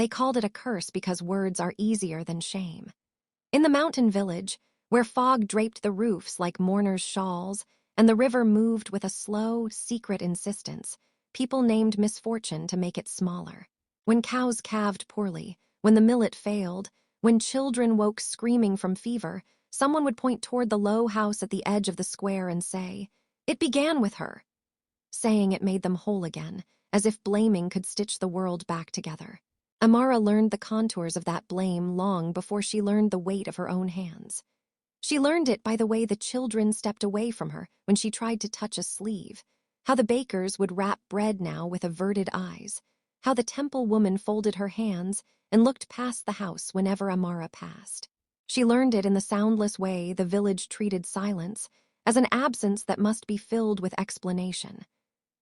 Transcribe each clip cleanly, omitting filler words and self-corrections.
They called it a curse because words are easier than shame. In the mountain village, where fog draped the roofs like mourners' shawls, and the river moved with a slow, secret insistence, people named misfortune to make it smaller. When cows calved poorly, when the millet failed, when children woke screaming from fever, someone would point toward the low house at the edge of the square and say, "It began with her." Saying it made them whole again, as if blaming could stitch the world back together. Amara learned the contours of that blame long before she learned the weight of her own hands. She learned it by the way the children stepped away from her when she tried to touch a sleeve, how the bakers would wrap bread now with averted eyes, how the temple woman folded her hands and looked past the house whenever Amara passed. She learned it in the soundless way the village treated silence, as an absence that must be filled with explanation.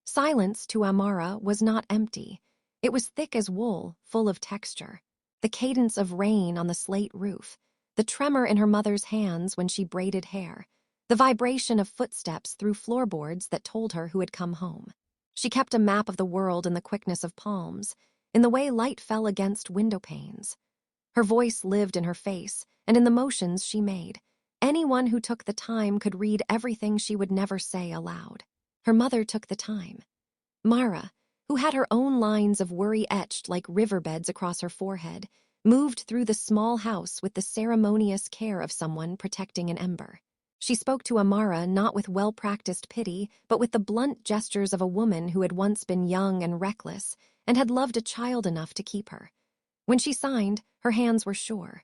Silence, to Amara, was not empty. It was thick as wool, full of texture. The cadence of rain on the slate roof, the tremor in her mother's hands when she braided hair, the vibration of footsteps through floorboards that told her who had come home. She kept a map of the world in the quickness of palms, in the way light fell against window panes. Her voice lived in her face and in the motions she made. Anyone who took the time could read everything she would never say aloud. Her mother took the time. Mara, who had her own lines of worry etched like riverbeds across her forehead, moved through the small house with the ceremonious care of someone protecting an ember. She spoke to Amara not with well-practiced pity, but with the blunt gestures of a woman who had once been young and reckless and had loved a child enough to keep her. When she signed, her hands were sure.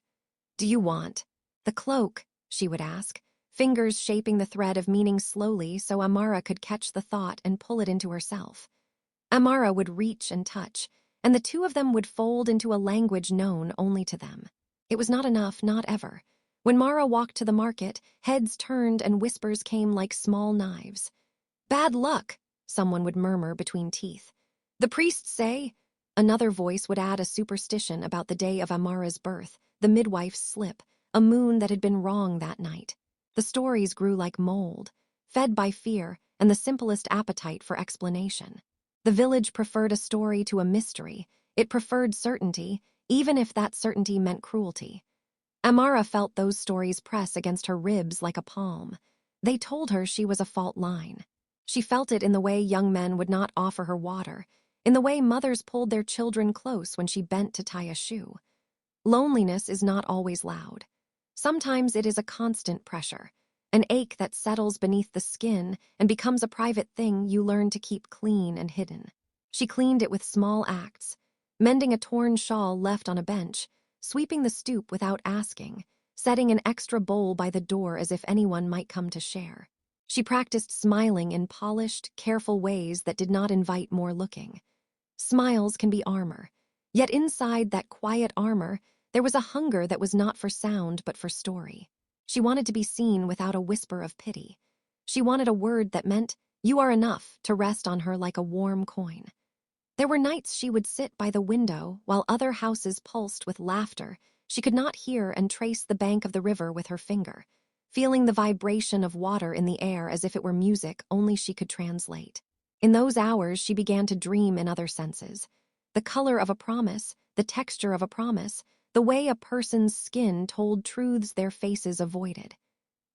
"Do you want the cloak?" she would ask, fingers shaping the thread of meaning slowly so Amara could catch the thought and pull it into herself. Amara would reach and touch, and the two of them would fold into a language known only to them. It was not enough, not ever. When Mara walked to the market, heads turned and whispers came like small knives. "Bad luck," someone would murmur between teeth. "The priests say," another voice would add a superstition about the day of Amara's birth, the midwife's slip, a moon that had been wrong that night. The stories grew like mold, fed by fear and the simplest appetite for explanation. The village preferred a story to a mystery. It preferred certainty, even if that certainty meant cruelty. Amara felt those stories press against her ribs like a palm. They told her she was a fault line. She felt it in the way young men would not offer her water, in the way mothers pulled their children close when she bent to tie a shoe. Loneliness is not always loud. Sometimes it is a constant pressure, an ache that settles beneath the skin and becomes a private thing you learn to keep clean and hidden. She cleaned it with small acts, mending a torn shawl left on a bench, sweeping the stoop without asking, setting an extra bowl by the door as if anyone might come to share. She practiced smiling in polished, careful ways that did not invite more looking. Smiles can be armor, yet inside that quiet armor, there was a hunger that was not for sound but for story. She wanted to be seen without a whisper of pity. She wanted a word that meant, "You are enough," to rest on her like a warm coin. There were nights she would sit by the window while other houses pulsed with laughter. She could not hear and trace the bank of the river with her finger, feeling the vibration of water in the air as if it were music only she could translate. In those hours, she began to dream in other senses. The color of a promise, the texture of a promise, the way a person's skin told truths their faces avoided.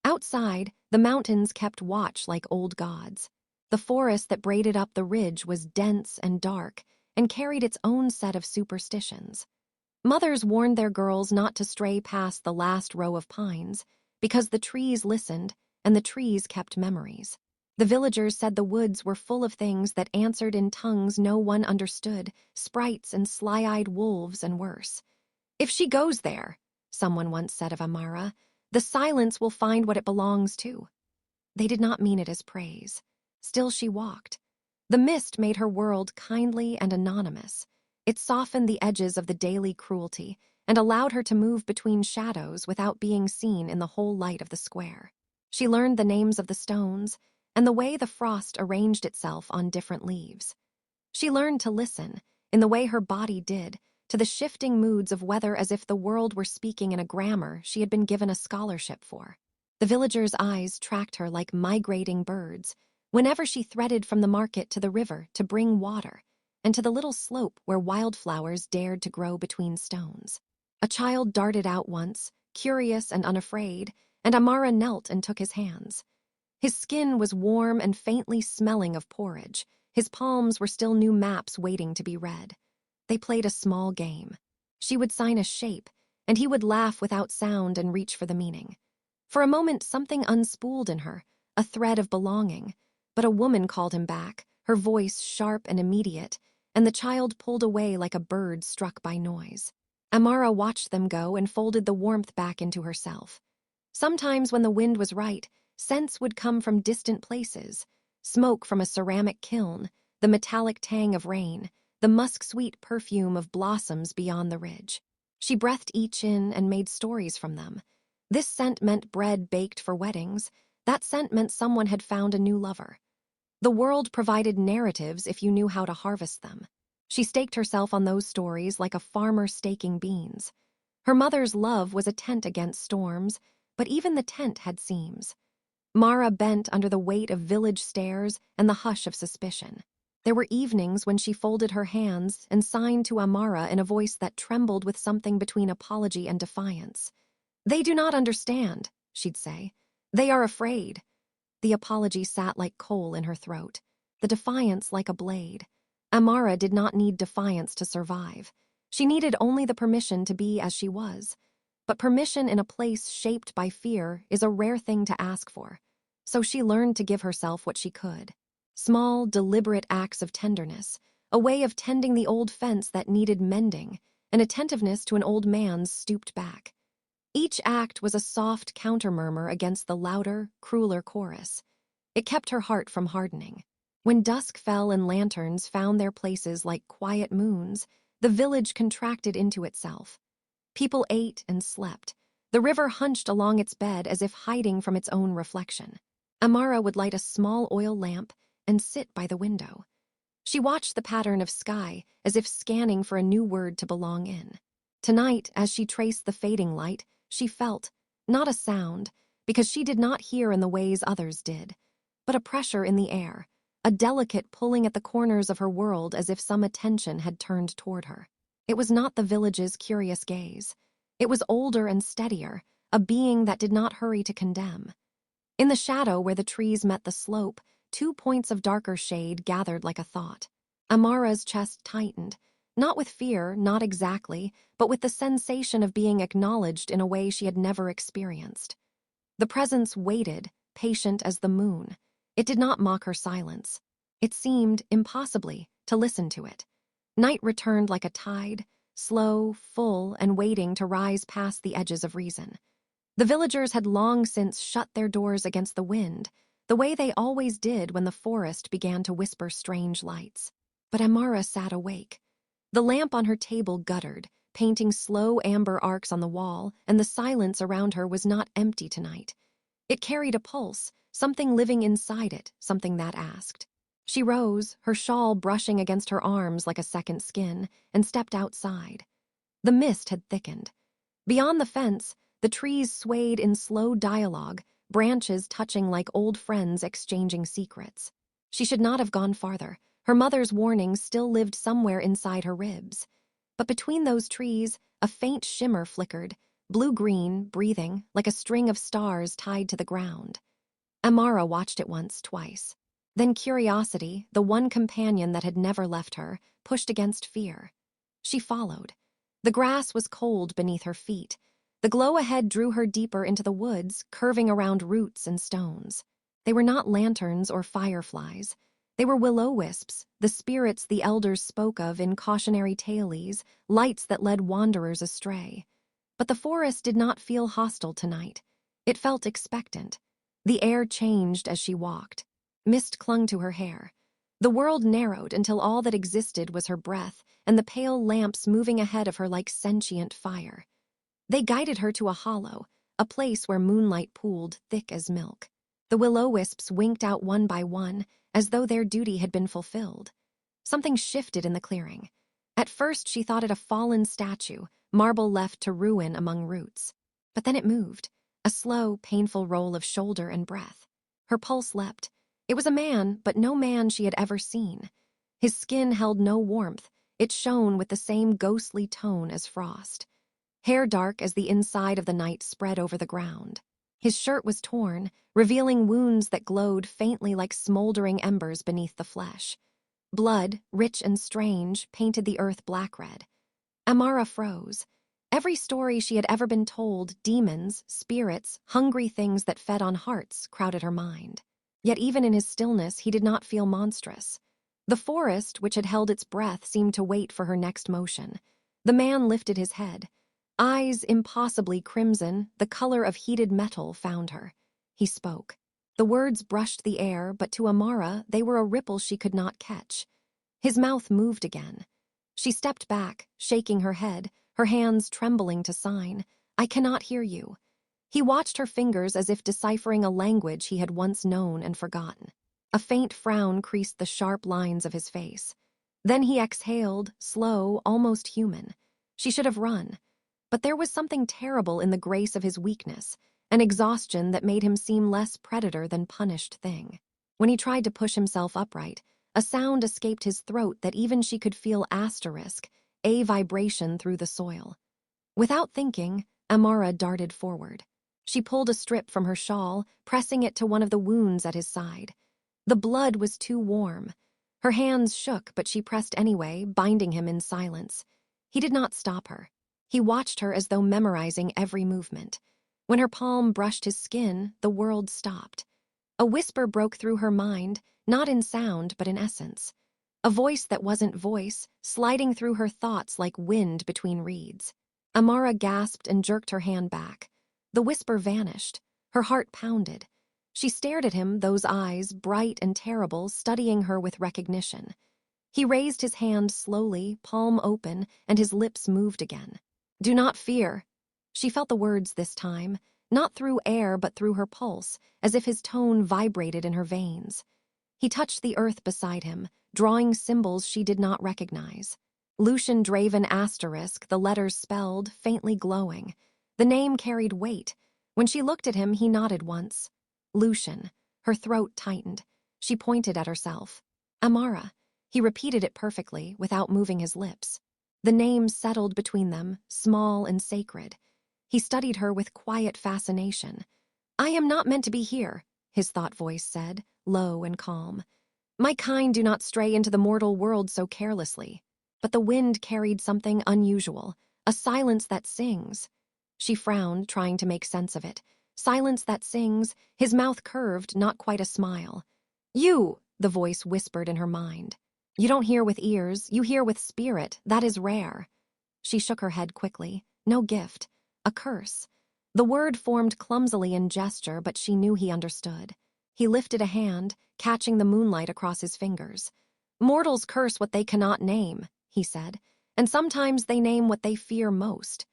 Outside, the mountains kept watch like old gods. The forest that braided up the ridge was dense and dark and carried its own set of superstitions. Mothers warned their girls not to stray past the last row of pines because the trees listened and the trees kept memories. The villagers said the woods were full of things that answered in tongues no one understood, sprites and sly-eyed wolves and worse. "If she goes there," someone once said of Amara, "the silence will find what it belongs to." They did not mean it as praise. Still she walked. The mist made her world kindly and anonymous. It softened the edges of the daily cruelty and allowed her to move between shadows without being seen in the whole light of the square. She learned the names of the stones and the way the frost arranged itself on different leaves. She learned to listen, in the way her body did, to the shifting moods of weather as if the world were speaking in a grammar she had been given a scholarship for. The villagers' eyes tracked her like migrating birds, whenever she threaded from the market to the river to bring water. and to the little slope where wildflowers dared to grow between stones. A child darted out once, curious and unafraid, and Amara knelt and took his hands. His skin was warm and faintly smelling of porridge. His palms were still new maps waiting to be read. They played a small game. She would sign a shape, and he would laugh without sound and reach for the meaning. For a moment, something unspooled in her, a thread of belonging, but a woman called him back, her voice sharp and immediate, and the child pulled away like a bird struck by noise. Amara watched them go and folded the warmth back into herself. Sometimes when the wind was right, scents would come from distant places, smoke from a ceramic kiln, the metallic tang of rain, the musk-sweet perfume of blossoms beyond the ridge. She breathed each in and made stories from them. This scent meant bread baked for weddings. That scent meant someone had found a new lover. The world provided narratives if you knew how to harvest them. She staked herself on those stories like a farmer staking beans. Her mother's love was a tent against storms, but even the tent had seams. Mara bent under the weight of village stares and the hush of suspicion. There were evenings when she folded her hands and signed to Amara in a voice that trembled with something between apology and defiance. "They do not understand," she'd say. "They are afraid." The apology sat like coal in her throat, the defiance like a blade. Amara did not need defiance to survive. She needed only the permission to be as she was. But permission in a place shaped by fear is a rare thing to ask for. So she learned to give herself what she could. Small, deliberate acts of tenderness, a way of tending the old fence that needed mending, an attentiveness to an old man's stooped back. Each act was a soft countermurmur against the louder, crueler chorus. It kept her heart from hardening. When dusk fell and lanterns found their places like quiet moons, the village contracted into itself. People ate and slept. The river hunched along its bed as if hiding from its own reflection. Amara would light a small oil lamp and sit by the window. She watched the pattern of sky as if scanning for a new word to belong in. Tonight, as she traced the fading light, she felt, not a sound, because she did not hear in the ways others did, but a pressure in the air, a delicate pulling at the corners of her world as if some attention had turned toward her. It was not the village's curious gaze. It was older and steadier, a being that did not hurry to condemn. In the shadow where the trees met the slope, 2 points of darker shade gathered like a thought. Amara's chest tightened, not with fear, not exactly, but with the sensation of being acknowledged in a way she had never experienced. The presence waited, patient as the moon. It did not mock her silence. It seemed, impossibly, to listen to it. Night returned like a tide, slow, full, and waiting to rise past the edges of reason. The villagers had long since shut their doors against the wind, the way they always did when the forest began to whisper strange lights. But Amara sat awake. The lamp on her table guttered, painting slow amber arcs on the wall, and the silence around her was not empty tonight. It carried a pulse, something living inside it, something that asked. She rose, her shawl brushing against her arms like a second skin, and stepped outside. The mist had thickened. Beyond the fence, the trees swayed in slow dialogue, branches touching like old friends exchanging secrets. She should not have gone farther. Her mother's warnings still lived somewhere inside her ribs. But between those trees, a faint shimmer flickered, blue-green, breathing, like a string of stars tied to the ground. Amara watched it once, twice. Then curiosity, the one companion that had never left her, pushed against fear. She followed. The grass was cold beneath her feet. The glow ahead drew her deeper into the woods, curving around roots and stones. They were not lanterns or fireflies. They were will-o'-wisps, the spirits the elders spoke of in cautionary tales, lights that led wanderers astray. But the forest did not feel hostile tonight. It felt expectant. The air changed as she walked. Mist clung to her hair. The world narrowed until all that existed was her breath and the pale lamps moving ahead of her like sentient fire. They guided her to a hollow, a place where moonlight pooled thick as milk. The will-o'-wisps winked out one by one, as though their duty had been fulfilled. Something shifted in the clearing. At first she thought it a fallen statue, marble left to ruin among roots. But then it moved, a slow, painful roll of shoulder and breath. Her pulse leapt. It was a man, but no man she had ever seen. His skin held no warmth. It shone with the same ghostly tone as frost. Hair dark as the inside of the night spread over the ground. His shirt was torn, revealing wounds that glowed faintly like smoldering embers beneath the flesh. Blood, rich and strange, painted the earth black-red. Amara froze. Every story she had ever been told, demons, spirits, hungry things that fed on hearts, crowded her mind. Yet even in his stillness, he did not feel monstrous. The forest, which had held its breath, seemed to wait for her next motion. The man lifted his head. Eyes impossibly crimson, the color of heated metal, found her. He spoke. The words brushed the air, but to Amara, they were a ripple she could not catch. His mouth moved again. She stepped back, shaking her head, her hands trembling to sign, "I cannot hear you." He watched her fingers as if deciphering a language he had once known and forgotten. A faint frown creased the sharp lines of his face. Then he exhaled, slow, almost human. She should have run. But there was something terrible in the grace of his weakness, an exhaustion that made him seem less predator than punished thing. When he tried to push himself upright, a sound escaped his throat that even she could feel a vibration through the soil. Without thinking, Amara darted forward. She pulled a strip from her shawl, pressing it to one of the wounds at his side. The blood was too warm. Her hands shook, but she pressed anyway, binding him in silence. He did not stop her. He watched her as though memorizing every movement. When her palm brushed his skin, the world stopped. A whisper broke through her mind, not in sound but in essence. A voice that wasn't voice, sliding through her thoughts like wind between reeds. Amara gasped and jerked her hand back. The whisper vanished. Her heart pounded. She stared at him, those eyes, bright and terrible, studying her with recognition. He raised his hand slowly, palm open, and his lips moved again. "Do not fear." She felt the words this time, not through air but through her pulse, as if his tone vibrated in her veins. He touched the earth beside him, drawing symbols she did not recognize. Lucian Draven *, the letters spelled, faintly glowing. The name carried weight. When she looked at him, he nodded once. Lucian. Her throat tightened. She pointed at herself. Amara. He repeated it perfectly, without moving his lips. The name settled between them, small and sacred. He studied her with quiet fascination. "I am not meant to be here," his thought voice said, low and calm. "My kind do not stray into the mortal world so carelessly." But the wind carried something unusual, a silence that sings. She frowned, trying to make sense of it. Silence that sings, his mouth curved, not quite a smile. "You," the voice whispered in her mind. "You don't hear with ears, you hear with spirit. That is rare." She shook her head quickly. No gift. A curse. The word formed clumsily in gesture, but she knew he understood. He lifted a hand, catching the moonlight across his fingers. "Mortals curse what they cannot name," he said, "and sometimes they name what they fear most."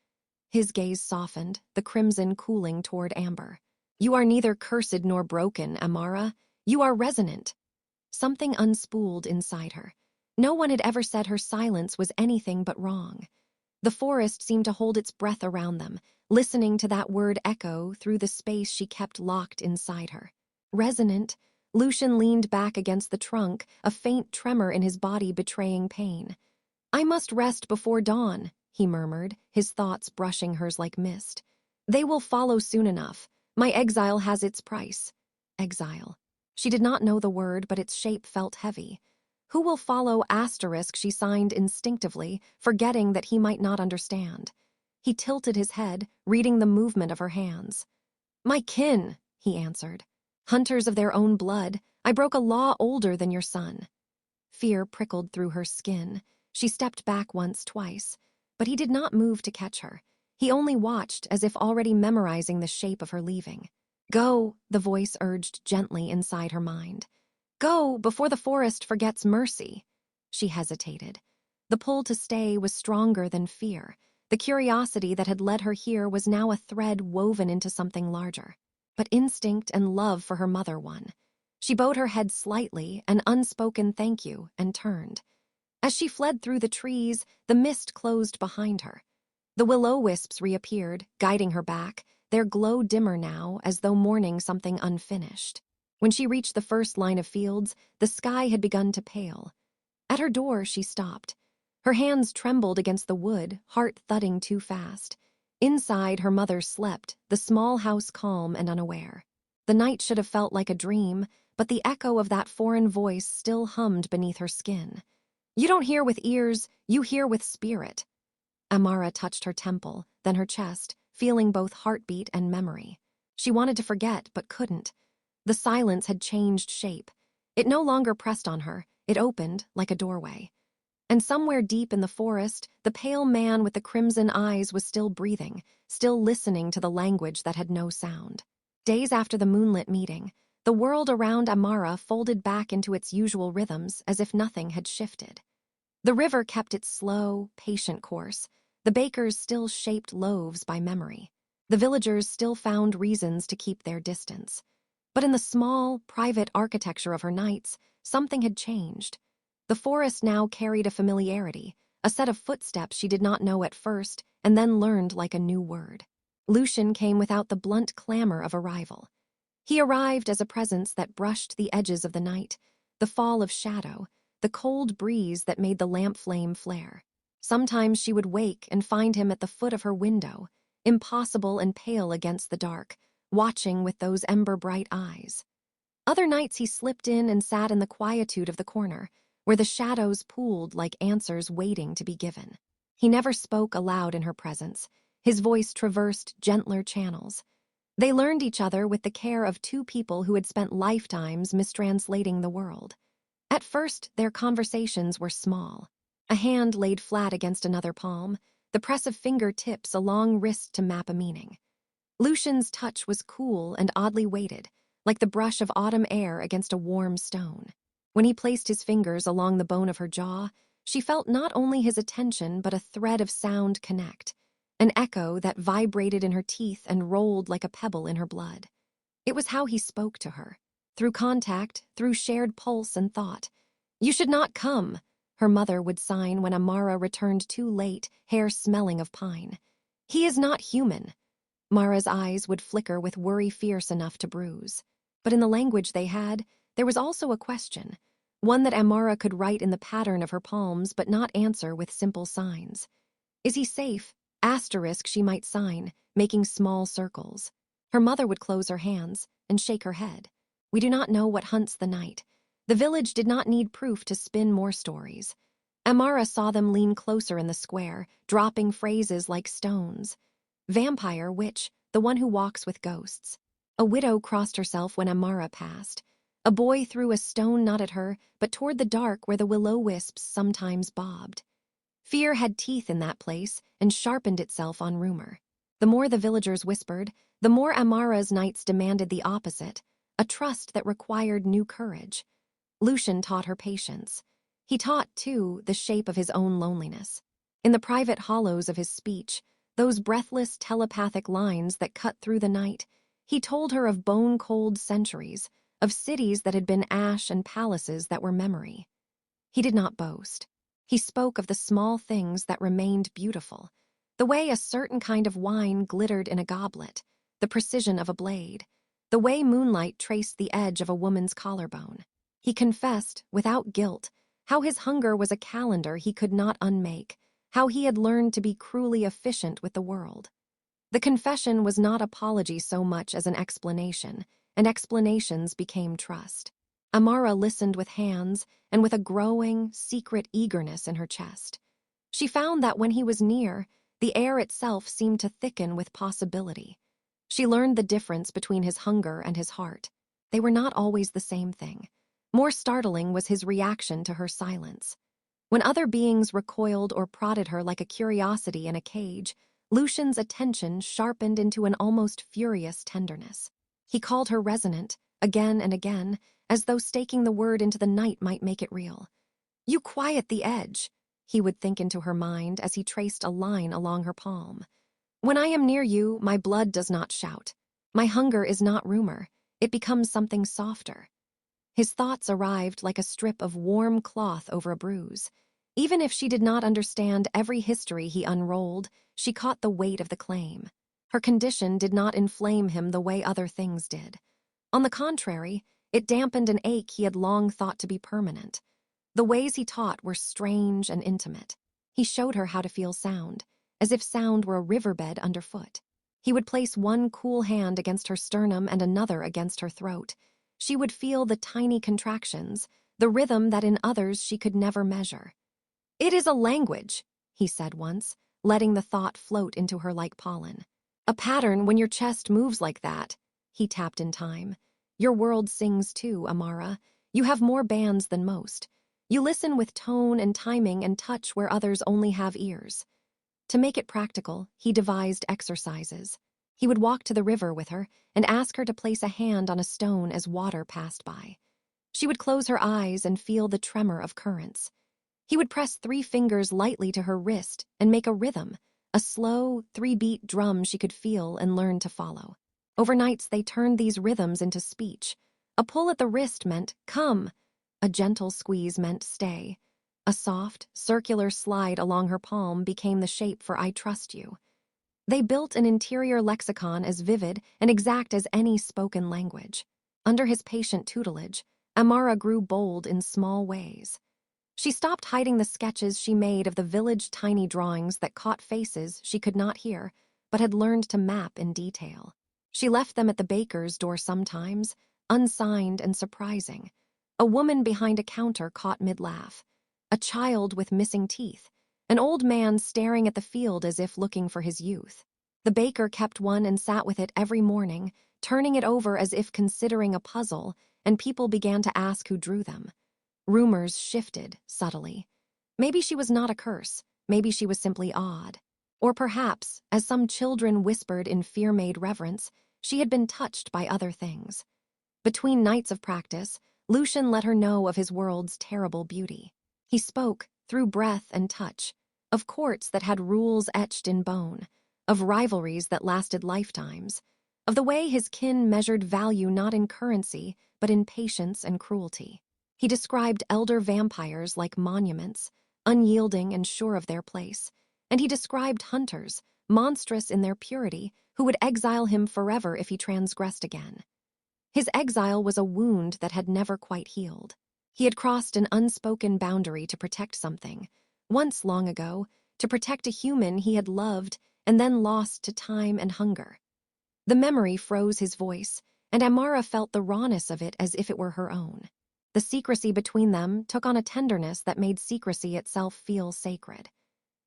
His gaze softened, the crimson cooling toward amber. "You are neither cursed nor broken, Amara. You are resonant." Something unspooled inside her. No one had ever said her silence was anything but wrong. The forest seemed to hold its breath around them, listening to that word echo through the space she kept locked inside her. Resonant, Lucian leaned back against the trunk, a faint tremor in his body betraying pain. "I must rest before dawn," he murmured, his thoughts brushing hers like mist. "They will follow soon enough. My exile has its price." Exile. She did not know the word, but its shape felt heavy. "Who will follow *" she signed instinctively, forgetting that he might not understand. He tilted his head, reading the movement of her hands. "My kin," he answered. "Hunters of their own blood. I broke a law older than your son." Fear prickled through her skin. She stepped back once, twice. But he did not move to catch her. He only watched, as if already memorizing the shape of her leaving. "Go," the voice urged gently inside her mind. "Go, before the forest forgets mercy." She hesitated. The pull to stay was stronger than fear. The curiosity that had led her here was now a thread woven into something larger. But instinct and love for her mother won. She bowed her head slightly, an unspoken thank you, and turned. As she fled through the trees, the mist closed behind her. The will-o'-wisps reappeared, guiding her back, their glow dimmer now, as though mourning something unfinished. When she reached the first line of fields, the sky had begun to pale. At her door, she stopped. Her hands trembled against the wood, heart thudding too fast. Inside, her mother slept, the small house calm and unaware. The night should have felt like a dream, but the echo of that foreign voice still hummed beneath her skin. You don't hear with ears, you hear with spirit. Amara touched her temple, then her chest, feeling both heartbeat and memory. She wanted to forget, but couldn't. The silence had changed shape. It no longer pressed on her, it opened like a doorway. And somewhere deep in the forest, the pale man with the crimson eyes was still breathing, still listening to the language that had no sound. Days after the moonlit meeting, the world around Amara folded back into its usual rhythms as if nothing had shifted. The river kept its slow, patient course. The bakers still shaped loaves by memory. The villagers still found reasons to keep their distance. But in the small, private architecture of her nights, something had changed. The forest now carried a familiarity, a set of footsteps she did not know at first and then learned like a new word. Lucian came without the blunt clamor of arrival. He arrived as a presence that brushed the edges of the night, the fall of shadow, the cold breeze that made the lamp flame flare. Sometimes she would wake and find him at the foot of her window, impossible and pale against the dark, watching with those ember-bright eyes. Other nights he slipped in and sat in the quietude of the corner, where the shadows pooled like answers waiting to be given. He never spoke aloud in her presence. His voice traversed gentler channels. They learned each other with the care of two people who had spent lifetimes mistranslating the world. At first, their conversations were small. A hand laid flat against another palm, the press of fingertips a long wrist to map a meaning. Lucian's touch was cool and oddly weighted, like the brush of autumn air against a warm stone. When he placed his fingers along the bone of her jaw, she felt not only his attention but a thread of sound connect, an echo that vibrated in her teeth and rolled like a pebble in her blood. It was how he spoke to her, through contact, through shared pulse and thought. "You should not come," her mother would sign when Amara returned too late, hair smelling of pine. "He is not human." Mara's eyes would flicker with worry fierce enough to bruise. But in the language they had, there was also a question, one that Amara could write in the pattern of her palms but not answer with simple signs. "Is he safe?" Asterisk she might sign, making small circles. Her mother would close her hands and shake her head. "We do not know what hunts the night." The village did not need proof to spin more stories. Amara saw them lean closer in the square, dropping phrases like stones. Vampire, witch, the one who walks with ghosts. A widow crossed herself when Amara passed. A boy threw a stone not at her, but toward the dark where the will-o'-wisps sometimes bobbed. Fear had teeth in that place and sharpened itself on rumor. The more the villagers whispered, the more Amara's nights demanded the opposite, a trust that required new courage. Lucian taught her patience. He taught, too, the shape of his own loneliness. In the private hollows of his speech, those breathless telepathic lines that cut through the night, he told her of bone-cold centuries, of cities that had been ash and palaces that were memory. He did not boast. He spoke of the small things that remained beautiful, the way a certain kind of wine glittered in a goblet, the precision of a blade, the way moonlight traced the edge of a woman's collarbone. He confessed, without guilt, how his hunger was a calendar he could not unmake, how he had learned to be cruelly efficient with the world. The confession was not apology so much as an explanation, and explanations became trust. Amara listened with hands and with a growing, secret eagerness in her chest. She found that when he was near, the air itself seemed to thicken with possibility. She learned the difference between his hunger and his heart. They were not always the same thing. More startling was his reaction to her silence. When other beings recoiled or prodded her like a curiosity in a cage, Lucian's attention sharpened into an almost furious tenderness. He called her resonant, again and again, as though staking the word into the night might make it real. "You quiet the edge," he would think into her mind as he traced a line along her palm. "When I am near you, my blood does not shout. My hunger is not rumor. It becomes something softer." His thoughts arrived like a strip of warm cloth over a bruise. Even if she did not understand every history he unrolled, she caught the weight of the claim. Her condition did not inflame him the way other things did. On the contrary, it dampened an ache he had long thought to be permanent. The ways he taught were strange and intimate. He showed her how to feel sound, as if sound were a riverbed underfoot. He would place one cool hand against her sternum and another against her throat. She would feel the tiny contractions, the rhythm that in others she could never measure. "It is a language," he said once, letting the thought float into her like pollen. "A pattern when your chest moves like that," he tapped in time. "Your world sings too, Amara. You have more bands than most. You listen with tone and timing and touch where others only have ears." To make it practical, he devised exercises. He would walk to the river with her and ask her to place a hand on a stone as water passed by. She would close her eyes and feel the tremor of currents. He would press 3 fingers lightly to her wrist and make a rhythm, a slow, 3-beat drum she could feel and learn to follow. Overnights, they turned these rhythms into speech. A pull at the wrist meant, "Come." A gentle squeeze meant, "Stay." A soft, circular slide along her palm became the shape for "I trust you." They built an interior lexicon as vivid and exact as any spoken language. Under his patient tutelage, Amara grew bold in small ways. She stopped hiding the sketches she made of the village tiny drawings that caught faces she could not hear, but had learned to map in detail. She left them at the baker's door sometimes, unsigned and surprising. A woman behind a counter caught mid-laugh. A child with missing teeth. An old man staring at the field as if looking for his youth. The baker kept one and sat with it every morning, turning it over as if considering a puzzle, and people began to ask who drew them. Rumors shifted subtly. Maybe she was not a curse. Maybe she was simply odd. Or perhaps, as some children whispered in fear-made reverence, she had been touched by other things. Between nights of practice, Lucian let her know of his world's terrible beauty. He spoke, through breath and touch, of courts that had rules etched in bone, of rivalries that lasted lifetimes, of the way his kin measured value not in currency, but in patience and cruelty. He described elder vampires like monuments, unyielding and sure of their place, and he described hunters, monstrous in their purity, who would exile him forever if he transgressed again. His exile was a wound that had never quite healed. He had crossed an unspoken boundary to protect something, once long ago, to protect a human he had loved and then lost to time and hunger. The memory froze his voice, and Amara felt the rawness of it as if it were her own. The secrecy between them took on a tenderness that made secrecy itself feel sacred.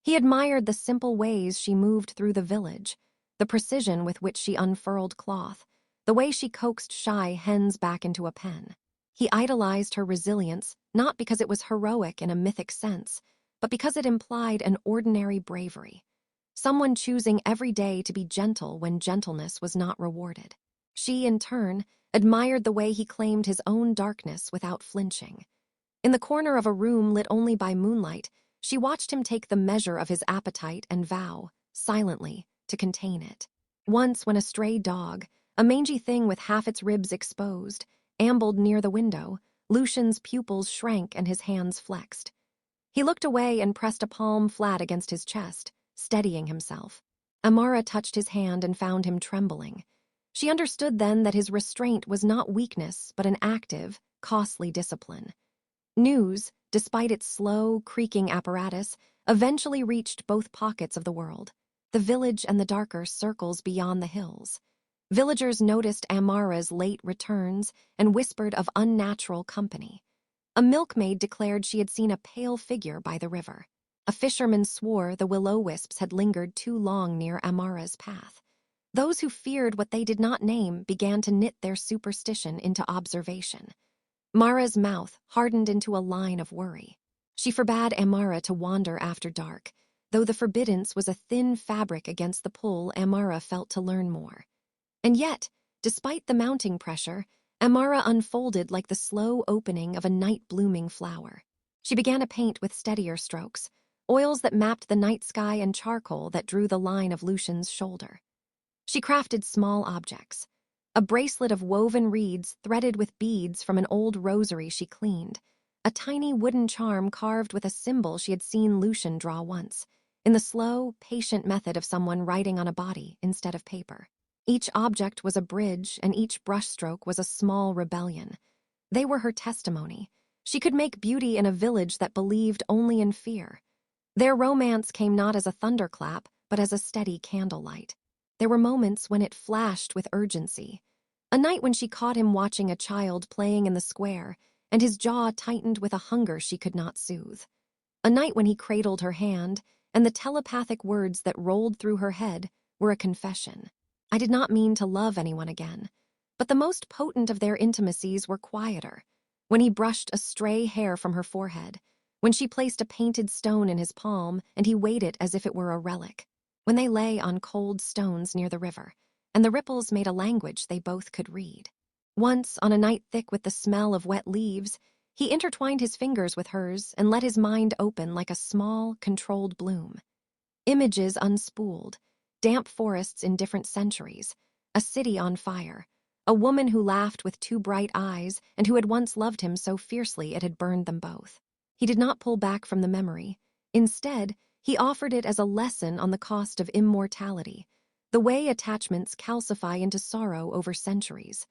He admired the simple ways she moved through the village, the precision with which she unfurled cloth, the way she coaxed shy hens back into a pen. He idolized her resilience, not because it was heroic in a mythic sense, but because it implied an ordinary bravery. Someone choosing every day to be gentle when gentleness was not rewarded. She, in turn, admired the way he claimed his own darkness without flinching. In the corner of a room lit only by moonlight, she watched him take the measure of his appetite and vow, silently, to contain it. Once, when a stray dog, a mangy thing with half its ribs exposed, ambled near the window, Lucian's pupils shrank and his hands flexed. He looked away and pressed a palm flat against his chest, steadying himself. Amara touched his hand and found him trembling. She understood then that his restraint was not weakness but an active, costly discipline. News, despite its slow, creaking apparatus, eventually reached both pockets of the world, the village and the darker circles beyond the hills. Villagers noticed Amara's late returns and whispered of unnatural company. A milkmaid declared she had seen a pale figure by the river. A fisherman swore the will-o'-wisps had lingered too long near Amara's path. Those who feared what they did not name began to knit their superstition into observation. Mara's mouth hardened into a line of worry. She forbade Amara to wander after dark, though the forbiddance was a thin fabric against the pull Amara felt to learn more. And yet, despite the mounting pressure, Amara unfolded like the slow opening of a night-blooming flower. She began to paint with steadier strokes, oils that mapped the night sky and charcoal that drew the line of Lucian's shoulder. She crafted small objects. A bracelet of woven reeds threaded with beads from an old rosary she cleaned. A tiny wooden charm carved with a symbol she had seen Lucian draw once, in the slow, patient method of someone writing on a body instead of paper. Each object was a bridge, and each brushstroke was a small rebellion. They were her testimony, She could make beauty in a village that believed only in fear. Their romance came not as a thunderclap, but as a steady candlelight. There were moments when it flashed with urgency. A night when she caught him watching a child playing in the square, and his jaw tightened with a hunger she could not soothe. A night when he cradled her hand, and the telepathic words that rolled through her head were a confession. I did not mean to love anyone again. But the most potent of their intimacies were quieter. When he brushed a stray hair from her forehead, when she placed a painted stone in his palm and he weighed it as if it were a relic, when they lay on cold stones near the river, and the ripples made a language they both could read. Once, on a night thick with the smell of wet leaves, he intertwined his fingers with hers and let his mind open like a small, controlled bloom. Images unspooled, damp forests in different centuries, a city on fire, a woman who laughed with two bright eyes and who had once loved him so fiercely it had burned them both. He did not pull back from the memory. Instead, he offered it as a lesson on the cost of immortality, the way attachments calcify into sorrow over centuries.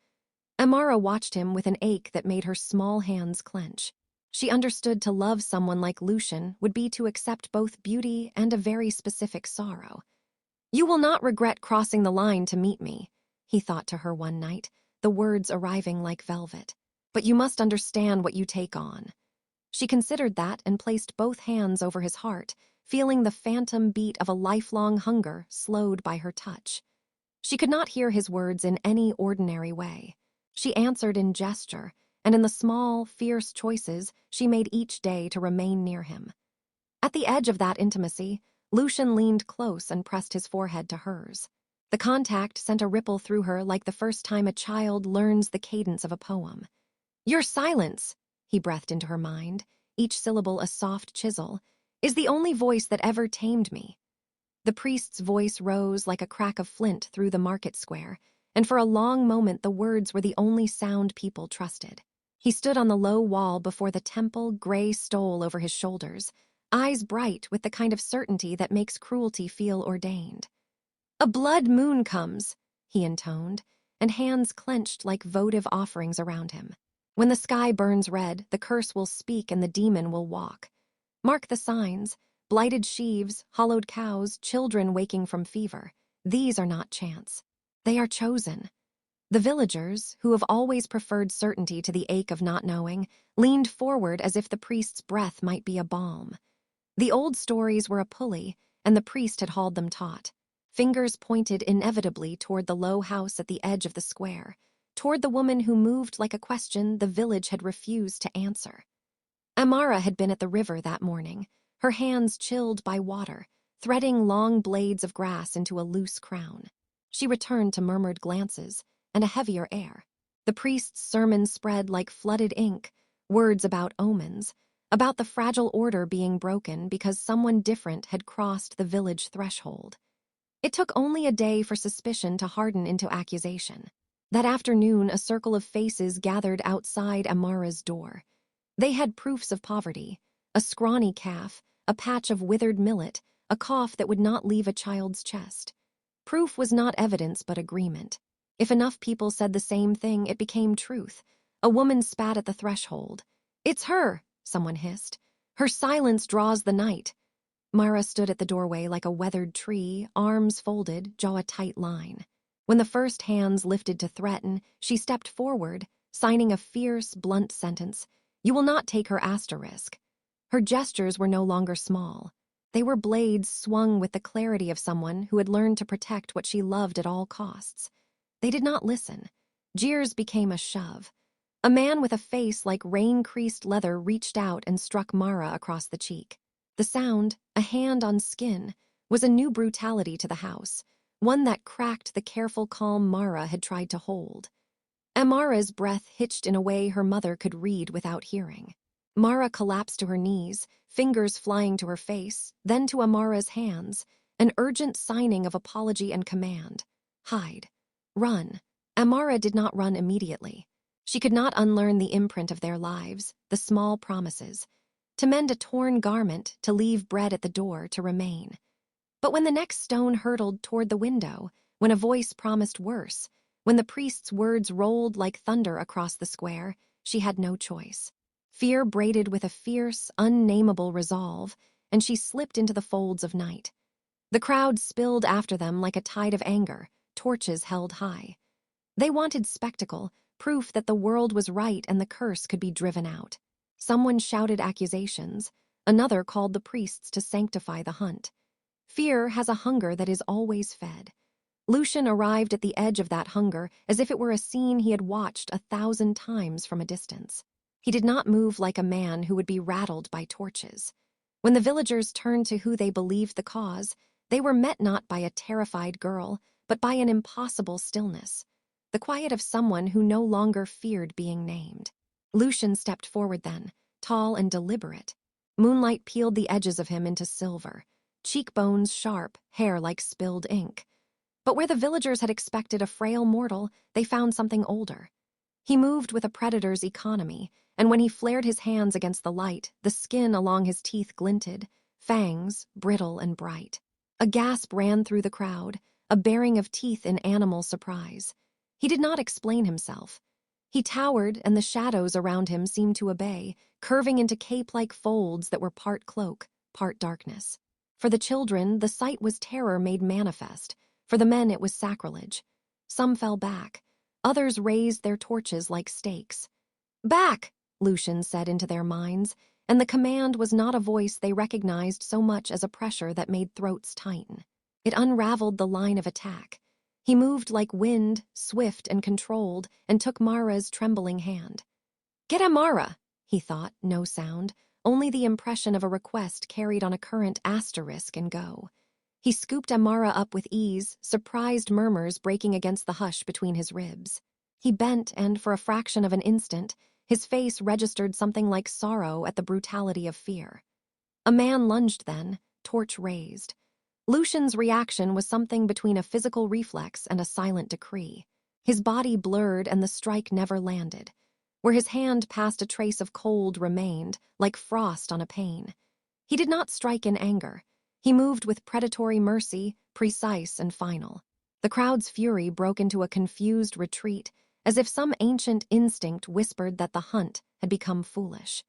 Amara watched him with an ache that made her small hands clench. She understood to love someone like Lucian would be to accept both beauty and a very specific sorrow. "You will not regret crossing the line to meet me," he thought to her one night, the words arriving like velvet. "But you must understand what you take on." She considered that and placed both hands over his heart, feeling the phantom beat of a lifelong hunger slowed by her touch. She could not hear his words in any ordinary way. She answered in gesture, and in the small, fierce choices she made each day to remain near him. At the edge of that intimacy, Lucian leaned close and pressed his forehead to hers. The contact sent a ripple through her like the first time a child learns the cadence of a poem. "Your silence," he breathed into her mind, each syllable a soft chisel, "is the only voice that ever tamed me." The priest's voice rose like a crack of flint through the market square, and for a long moment the words were the only sound people trusted. He stood on the low wall before the temple, gray stole over his shoulders, eyes bright with the kind of certainty that makes cruelty feel ordained. "A blood moon comes," he intoned, and hands clenched like votive offerings around him. "When the sky burns red, the curse will speak and the demon will walk. Mark the signs, blighted sheaves, hollowed cows, children waking from fever. These are not chance. They are chosen." The villagers, who have always preferred certainty to the ache of not knowing, leaned forward as if the priest's breath might be a balm. The old stories were a pulley, and the priest had hauled them taut. Fingers pointed inevitably toward the low house at the edge of the square, toward the woman who moved like a question the village had refused to answer. Amara had been at the river that morning, her hands chilled by water, threading long blades of grass into a loose crown. She returned to murmured glances and a heavier air. The priest's sermon spread like flooded ink, words about omens, about the fragile order being broken because someone different had crossed the village threshold. It took only a day for suspicion to harden into accusation. That afternoon, a circle of faces gathered outside Amara's door. They had proofs of poverty: a scrawny calf, a patch of withered millet, a cough that would not leave a child's chest. Proof was not evidence but agreement. If enough people said the same thing, it became truth. A woman spat at the threshold. "It's her," someone hissed. "Her silence draws the night." Mara stood at the doorway like a weathered tree, arms folded, jaw a tight line. When the first hands lifted to threaten, she stepped forward, signing a fierce, blunt sentence: "You will not take her asterisk." Her gestures were no longer small. They were blades swung with the clarity of someone who had learned to protect what she loved at all costs. They did not listen. Jeers became a shove. A man with a face like rain-creased leather reached out and struck Mara across the cheek. The sound, a hand on skin, was a new brutality to the house, one that cracked the careful calm Mara had tried to hold. Amara's breath hitched in a way her mother could read without hearing. Mara collapsed to her knees, fingers flying to her face, then to Amara's hands, an urgent signing of apology and command. "Hide. Run." Amara did not run immediately. She could not unlearn the imprint of their lives, the small promises. To mend a torn garment, to leave bread at the door, to remain. But when the next stone hurtled toward the window, when a voice promised worse, when the priest's words rolled like thunder across the square, she had no choice. Fear braided with a fierce, unnameable resolve, and she slipped into the folds of night. The crowd spilled after them like a tide of anger, torches held high. They wanted spectacle, proof that the world was right and the curse could be driven out. Someone shouted accusations. Another called the priests to sanctify the hunt. Fear has a hunger that is always fed. Lucian arrived at the edge of that hunger as if it were a scene he had watched 1,000 times from a distance. He did not move like a man who would be rattled by torches. When the villagers turned to who they believed the cause, they were met not by a terrified girl, but by an impossible stillness, the quiet of someone who no longer feared being named. Lucian stepped forward then, tall and deliberate. Moonlight peeled the edges of him into silver, cheekbones sharp, hair like spilled ink. But where the villagers had expected a frail mortal, they found something older. He moved with a predator's economy, and when he flared his hands against the light, the skin along his teeth glinted, fangs brittle and bright. A gasp ran through the crowd, a baring of teeth in animal surprise. He did not explain himself. He towered, and the shadows around him seemed to obey, curving into cape-like folds that were part cloak, part darkness. For the children, the sight was terror made manifest. For the men, it was sacrilege. Some fell back. Others raised their torches like stakes. "Back!" Lucian said into their minds, and the command was not a voice they recognized so much as a pressure that made throats tighten. It unraveled the line of attack. He moved like wind, swift and controlled, and took Mara's trembling hand. "Get him, Mara," he thought, no sound, only the impression of a request carried on a current asterisk and go. He scooped Amara up with ease, surprised murmurs breaking against the hush between his ribs. He bent and, for a fraction of an instant, his face registered something like sorrow at the brutality of fear. A man lunged then, torch raised. Lucian's reaction was something between a physical reflex and a silent decree. His body blurred and the strike never landed. Where his hand passed, a trace of cold remained, like frost on a pane. He did not strike in anger. He moved with predatory mercy, precise and final. The crowd's fury broke into a confused retreat, as if some ancient instinct whispered that the hunt had become foolish.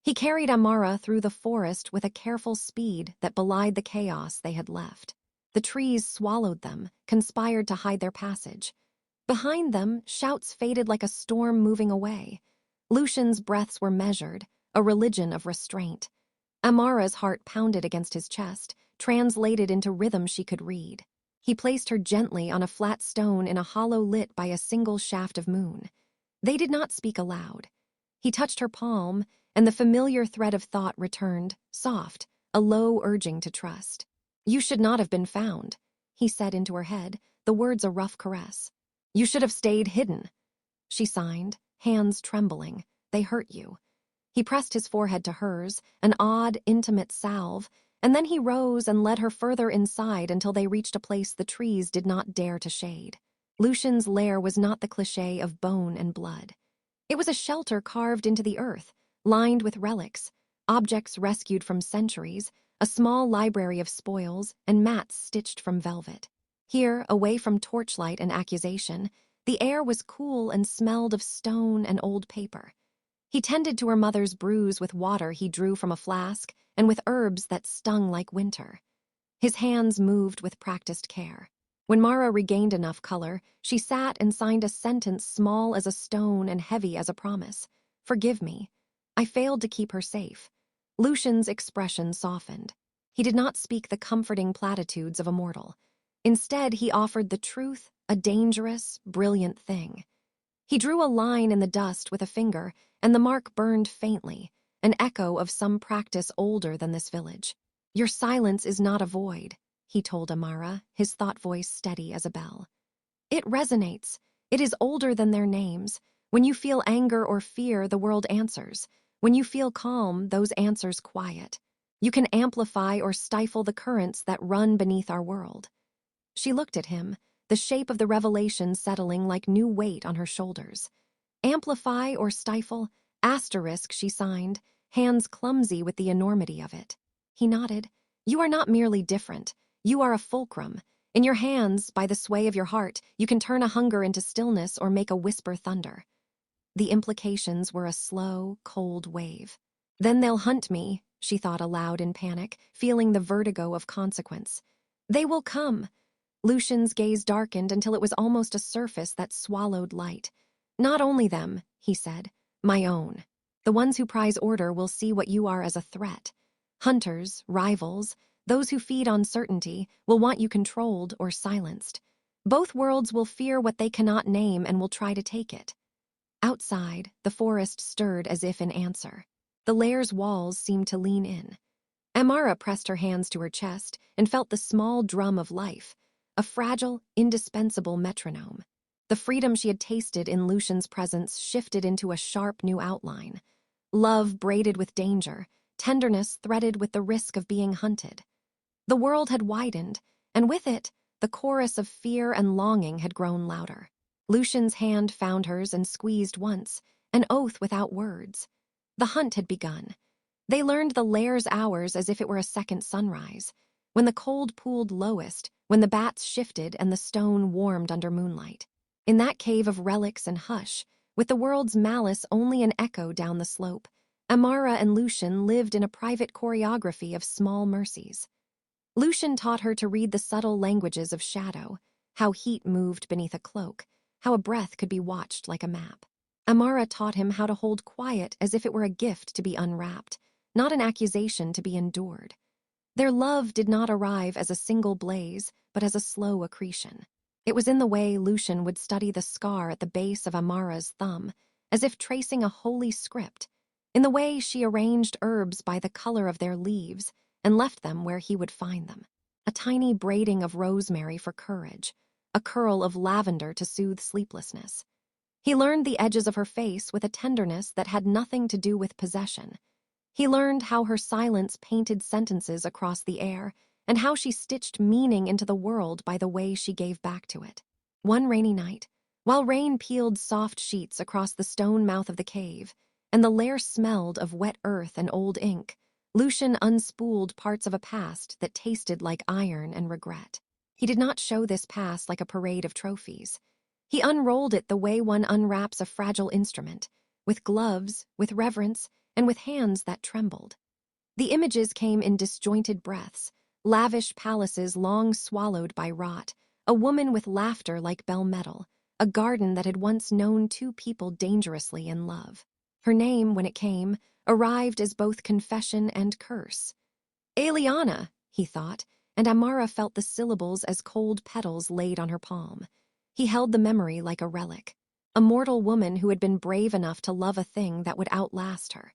He carried Amara through the forest with a careful speed that belied the chaos they had left. The trees swallowed them, conspired to hide their passage. Behind them, shouts faded like a storm moving away. Lucian's breaths were measured, a religion of restraint. Amara's heart pounded against his chest, translated into rhythm she could read. He placed her gently on a flat stone in a hollow lit by a single shaft of moon. They did not speak aloud. He touched her palm, and the familiar thread of thought returned, soft, a low urging to trust. "You should not have been found," he said into her head, the words a rough caress. "You should have stayed hidden." She signed, hands trembling. "They hurt you." He pressed his forehead to hers, an odd, intimate salve, and then he rose and led her further inside until they reached a place the trees did not dare to shade. Lucian's lair was not the cliché of bone and blood. It was a shelter carved into the earth, lined with relics, objects rescued from centuries, a small library of spoils, and mats stitched from velvet. Here, away from torchlight and accusation, the air was cool and smelled of stone and old paper. He tended to her mother's bruise with water he drew from a flask and with herbs that stung like winter. His hands moved with practiced care. When Mara regained enough color, she sat and signed a sentence small as a stone and heavy as a promise. "Forgive me. I failed to keep her safe." Lucian's expression softened. He did not speak the comforting platitudes of a mortal. Instead, he offered the truth, a dangerous, brilliant thing. He drew a line in the dust with a finger, and the mark burned faintly, an echo of some practice older than this village. "Your silence is not a void," he told Amara, his thought voice steady as a bell. "It resonates. It is older than their names. When you feel anger or fear, the world answers. When you feel calm, those answers quiet. You can amplify or stifle the currents that run beneath our world." She looked at him, the shape of the revelation settling like new weight on her shoulders. "Amplify or stifle? Asterisk," she signed, hands clumsy with the enormity of it. He nodded. "You are not merely different. You are a fulcrum. In your hands, by the sway of your heart, you can turn a hunger into stillness or make a whisper thunder." The implications were a slow, cold wave. Then they'll hunt me, she thought aloud in panic, feeling the vertigo of consequence. They will come. Lucian's gaze darkened until it was almost a surface that swallowed light. Not only them, he said, my own. The ones who prize order will see what you are as a threat. Hunters, rivals, those who feed on certainty will want you controlled or silenced. Both worlds will fear what they cannot name and will try to take it. Outside, the forest stirred as if in answer. The lair's walls seemed to lean in. Amara pressed her hands to her chest and felt the small drum of life, a fragile, indispensable metronome. The freedom she had tasted in Lucian's presence shifted into a sharp new outline. Love braided with danger, tenderness threaded with the risk of being hunted. The world had widened, and with it, the chorus of fear and longing had grown louder. Lucian's hand found hers and squeezed once, an oath without words. The hunt had begun. They learned the lair's hours as if it were a second sunrise, when the cold pooled lowest, when the bats shifted and the stone warmed under moonlight. In that cave of relics and hush, with the world's malice only an echo down the slope, Amara and Lucian lived in a private choreography of small mercies. Lucian taught her to read the subtle languages of shadow, how heat moved beneath a cloak, how a breath could be watched like a map. Amara taught him how to hold quiet as if it were a gift to be unwrapped, not an accusation to be endured. Their love did not arrive as a single blaze, but as a slow accretion. It was in the way Lucian would study the scar at the base of Amara's thumb, as if tracing a holy script, in the way she arranged herbs by the color of their leaves and left them where he would find them. A tiny braiding of rosemary for courage, a curl of lavender to soothe sleeplessness. He learned the edges of her face with a tenderness that had nothing to do with possession. He learned how her silence painted sentences across the air, and how she stitched meaning into the world by the way she gave back to it. One rainy night, while rain peeled soft sheets across the stone mouth of the cave, and the lair smelled of wet earth and old ink, Lucian unspooled parts of a past that tasted like iron and regret. He did not show this past like a parade of trophies. He unrolled it the way one unwraps a fragile instrument, with gloves, with reverence, and with hands that trembled. The images came in disjointed breaths, lavish palaces long swallowed by rot, a woman with laughter like bell metal, a garden that had once known two people dangerously in love. Her name, when it came, arrived as both confession and curse. Eliana, he thought, and Amara felt the syllables as cold petals laid on her palm. He held the memory like a relic, a mortal woman who had been brave enough to love a thing that would outlast her.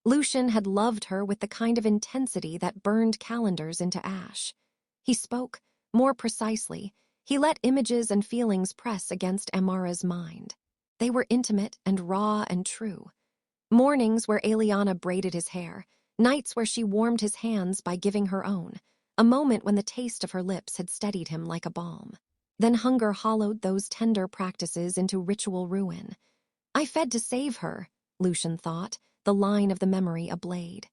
Lucian had loved her with the kind of intensity that burned calendars into ash. He spoke, more precisely, he let images and feelings press against Amara's mind. They were intimate and raw and true. Mornings where Eliana braided his hair, nights where she warmed his hands by giving her own, a moment when the taste of her lips had steadied him like a balm. Then hunger hollowed those tender practices into ritual ruin. I fed to save her, Lucian thought, the line of the memory a blade.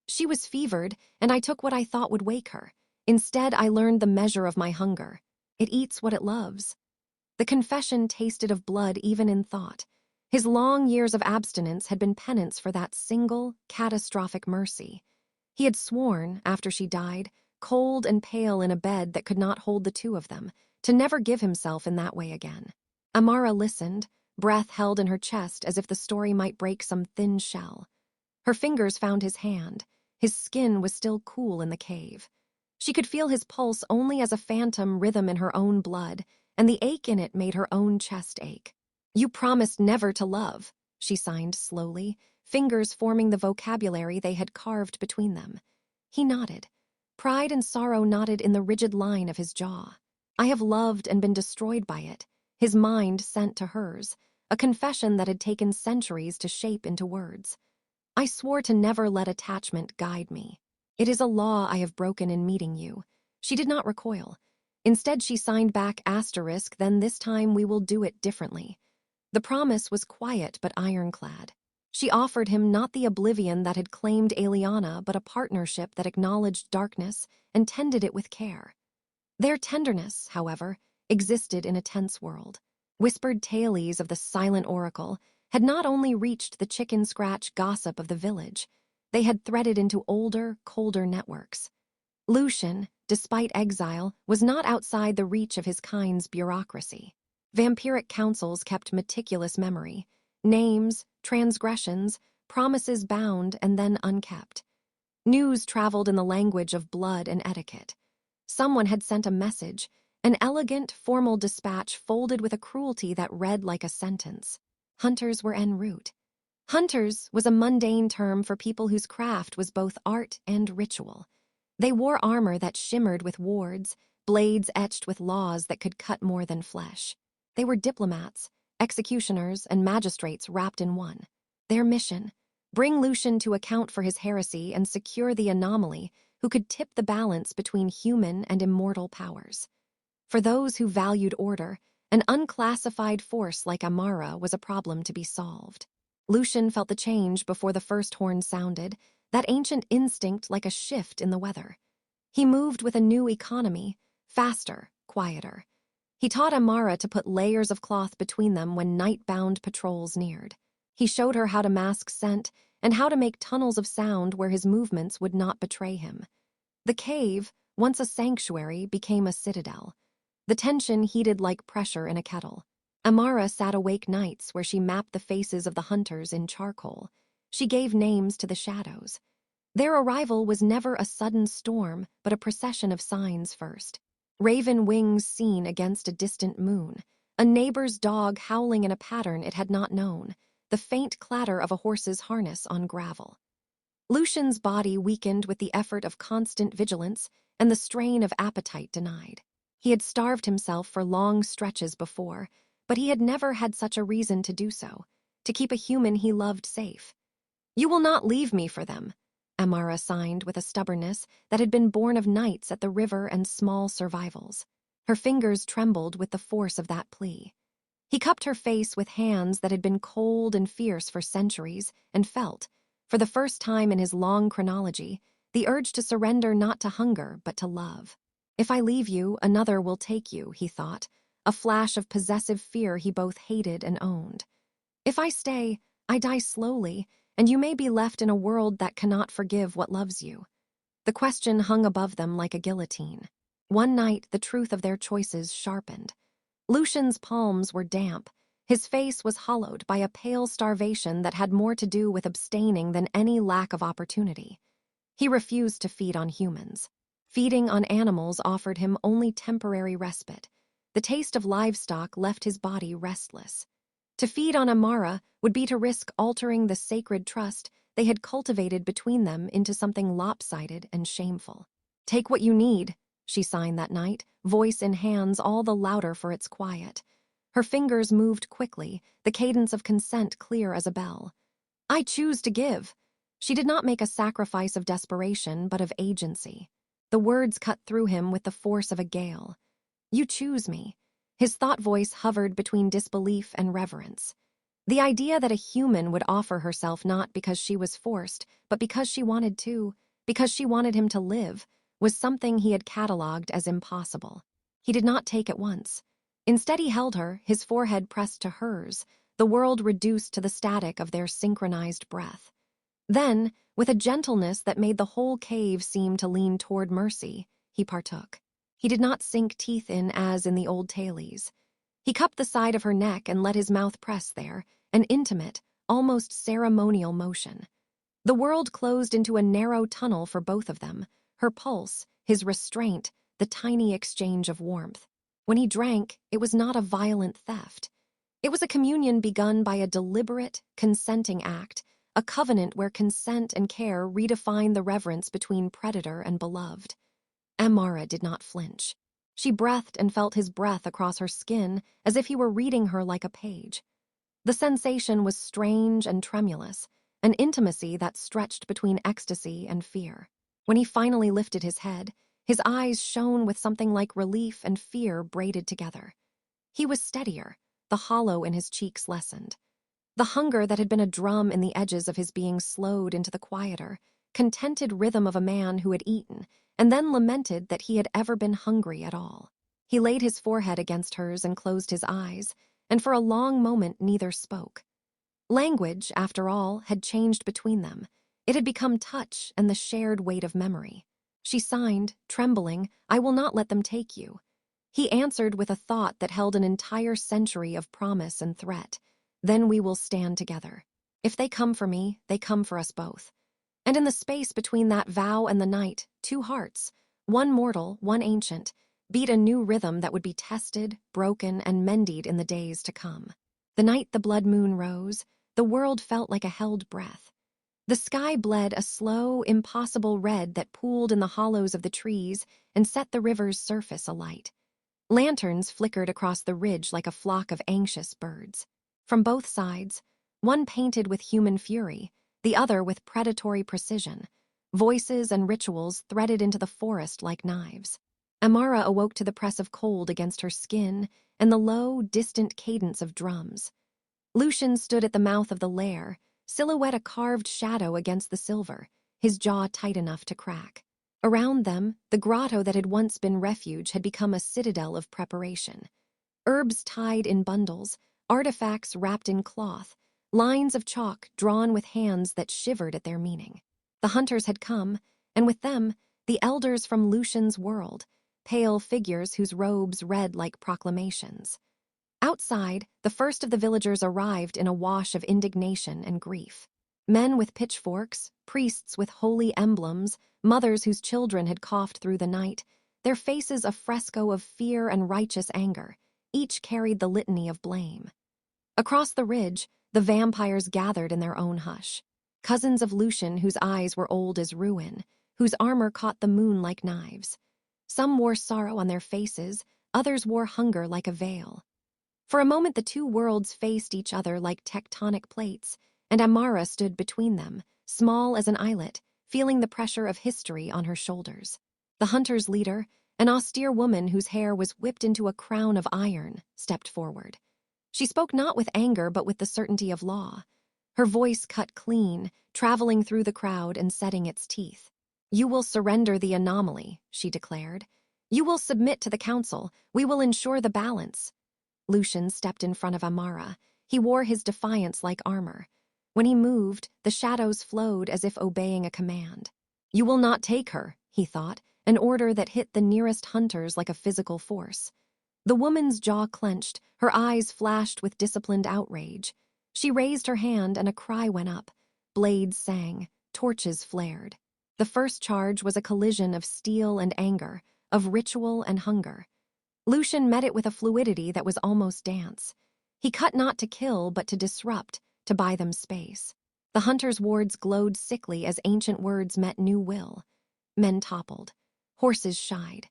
She was fevered, and I took what I thought would wake her. Instead, I learned the measure of my hunger. It eats what it loves. The confession tasted of blood even in thought. His long years of abstinence had been penance for that single, catastrophic mercy. He had sworn, after she died, cold and pale in a bed that could not hold the two of them, to never give himself in that way again. Amara listened, breath held in her chest as if the story might break some thin shell. Her fingers found his hand. His skin was still cool in the cave. She could feel his pulse only as a phantom rhythm in her own blood, and the ache in it made her own chest ache. You promised never to love, she signed slowly, fingers forming the vocabulary they had carved between them. He nodded. Pride and sorrow knotted in the rigid line of his jaw. I have loved and been destroyed by it, his mind sent to hers, a confession that had taken centuries to shape into words. I swore to never let attachment guide me. It is a law I have broken in meeting you. She did not recoil. Instead, she signed back asterisk, then this time we will do it differently. The promise was quiet but ironclad. She offered him not the oblivion that had claimed Eliana, but a partnership that acknowledged darkness and tended it with care. Their tenderness, however, existed in a tense world. Whispered tales of the silent oracle, had not only reached the chicken scratch gossip of the village, they had threaded into older, colder networks. Lucian, despite exile, was not outside the reach of his kind's bureaucracy. Vampiric councils kept meticulous memory. Names, transgressions, promises bound and then unkept. News traveled in the language of blood and etiquette. Someone had sent a message, an elegant, formal dispatch folded with a cruelty that read like a sentence. Hunters were en route. Hunters was a mundane term for people whose craft was both art and ritual. They wore armor that shimmered with wards, blades etched with laws that could cut more than flesh. They were diplomats, executioners, and magistrates wrapped in one. Their mission: bring Lucian to account for his heresy and secure the anomaly who could tip the balance between human and immortal powers. For those who valued order, an unclassified force like Amara was a problem to be solved. Lucian felt the change before the first horn sounded, that ancient instinct like a shift in the weather. He moved with a new economy, faster, quieter. He taught Amara to put layers of cloth between them when night-bound patrols neared. He showed her how to mask scent and how to make tunnels of sound where his movements would not betray him. The cave, once a sanctuary, became a citadel. The tension heated like pressure in a kettle. Amara sat awake nights where she mapped the faces of the hunters in charcoal. She gave names to the shadows. Their arrival was never a sudden storm, but a procession of signs first. Raven wings seen against a distant moon, a neighbor's dog howling in a pattern it had not known, the faint clatter of a horse's harness on gravel. Lucian's body weakened with the effort of constant vigilance and the strain of appetite denied. He had starved himself for long stretches before, but he had never had such a reason to do so, to keep a human he loved safe. "You will not leave me for them," Amara signed with a stubbornness that had been born of nights at the river and small survivals. Her fingers trembled with the force of that plea. He cupped her face with hands that had been cold and fierce for centuries and felt, for the first time in his long chronology, the urge to surrender not to hunger but to love. If I leave you, another will take you, he thought, a flash of possessive fear he both hated and owned. If I stay, I die slowly, and you may be left in a world that cannot forgive what loves you. The question hung above them like a guillotine. One night, the truth of their choices sharpened. Lucian's palms were damp. His face was hollowed by a pale starvation that had more to do with abstaining than any lack of opportunity. He refused to feed on humans. Feeding on animals offered him only temporary respite. The taste of livestock left his body restless. To feed on Amara would be to risk altering the sacred trust they had cultivated between them into something lopsided and shameful. "Take what you need," she signed that night, voice in hands all the louder for its quiet. Her fingers moved quickly, the cadence of consent clear as a bell. "I choose to give." She did not make a sacrifice of desperation, but of agency. The words cut through him with the force of a gale. "You choose me." His thought voice hovered between disbelief and reverence. The idea that a human would offer herself not because she was forced, but because she wanted to, because she wanted him to live, was something he had catalogued as impossible. He did not take at once. Instead, he held her, his forehead pressed to hers, the world reduced to the static of their synchronized breath. Then, with a gentleness that made the whole cave seem to lean toward mercy, he partook. He did not sink teeth in as in the old tales. He cupped the side of her neck and let his mouth press there, an intimate, almost ceremonial motion. The world closed into a narrow tunnel for both of them, her pulse, his restraint, the tiny exchange of warmth. When he drank, it was not a violent theft. It was a communion begun by a deliberate, consenting act, a covenant where consent and care redefined the reverence between predator and beloved. Amara did not flinch. She breathed and felt his breath across her skin as if he were reading her like a page. The sensation was strange and tremulous, an intimacy that stretched between ecstasy and fear. When he finally lifted his head, his eyes shone with something like relief and fear braided together. He was steadier, the hollow in his cheeks lessened. The hunger that had been a drum in the edges of his being slowed into the quieter, contented rhythm of a man who had eaten, and then lamented that he had ever been hungry at all. He laid his forehead against hers and closed his eyes, and for a long moment neither spoke. Language, after all, had changed between them. It had become touch and the shared weight of memory. She signed, trembling, "I will not let them take you." He answered with a thought that held an entire century of promise and threat. "Then we will stand together. If they come for me, they come for us both." And in the space between that vow and the night, two hearts, one mortal, one ancient, beat a new rhythm that would be tested, broken, and mended in the days to come. The night the blood moon rose, the world felt like a held breath. The sky bled a slow, impossible red that pooled in the hollows of the trees and set the river's surface alight. Lanterns flickered across the ridge like a flock of anxious birds. From both sides, one painted with human fury, the other with predatory precision, voices and rituals threaded into the forest like knives. Amara awoke to the press of cold against her skin and the low, distant cadence of drums. Lucian stood at the mouth of the lair, silhouette a carved shadow against the silver, his jaw tight enough to crack. Around them, the grotto that had once been refuge had become a citadel of preparation. Herbs tied in bundles, artifacts wrapped in cloth, lines of chalk drawn with hands that shivered at their meaning. The hunters had come, and with them, the elders from Lucian's world, pale figures whose robes read like proclamations. Outside, the first of the villagers arrived in a wash of indignation and grief. Men with pitchforks, priests with holy emblems, mothers whose children had coughed through the night, their faces a fresco of fear and righteous anger. Each carried the litany of blame. Across the ridge, the vampires gathered in their own hush. Cousins of Lucian whose eyes were old as ruin, whose armor caught the moon like knives. Some wore sorrow on their faces, others wore hunger like a veil. For a moment the two worlds faced each other like tectonic plates, and Amara stood between them, small as an islet, feeling the pressure of history on her shoulders. The hunter's leader, an austere woman whose hair was whipped into a crown of iron, stepped forward. She spoke not with anger but with the certainty of law. Her voice cut clean, traveling through the crowd and setting its teeth. "You will surrender the anomaly," she declared. "You will submit to the council. We will ensure the balance." Lucian stepped in front of Amara. He wore his defiance like armor. When he moved, the shadows flowed as if obeying a command. "You will not take her," he thought, an order that hit the nearest hunters like a physical force. The woman's jaw clenched, her eyes flashed with disciplined outrage. She raised her hand and a cry went up. Blades sang, torches flared. The first charge was a collision of steel and anger, of ritual and hunger. Lucian met it with a fluidity that was almost dance. He cut not to kill, but to disrupt, to buy them space. The hunter's wards glowed sickly as ancient words met new will. Men toppled. Horses shied.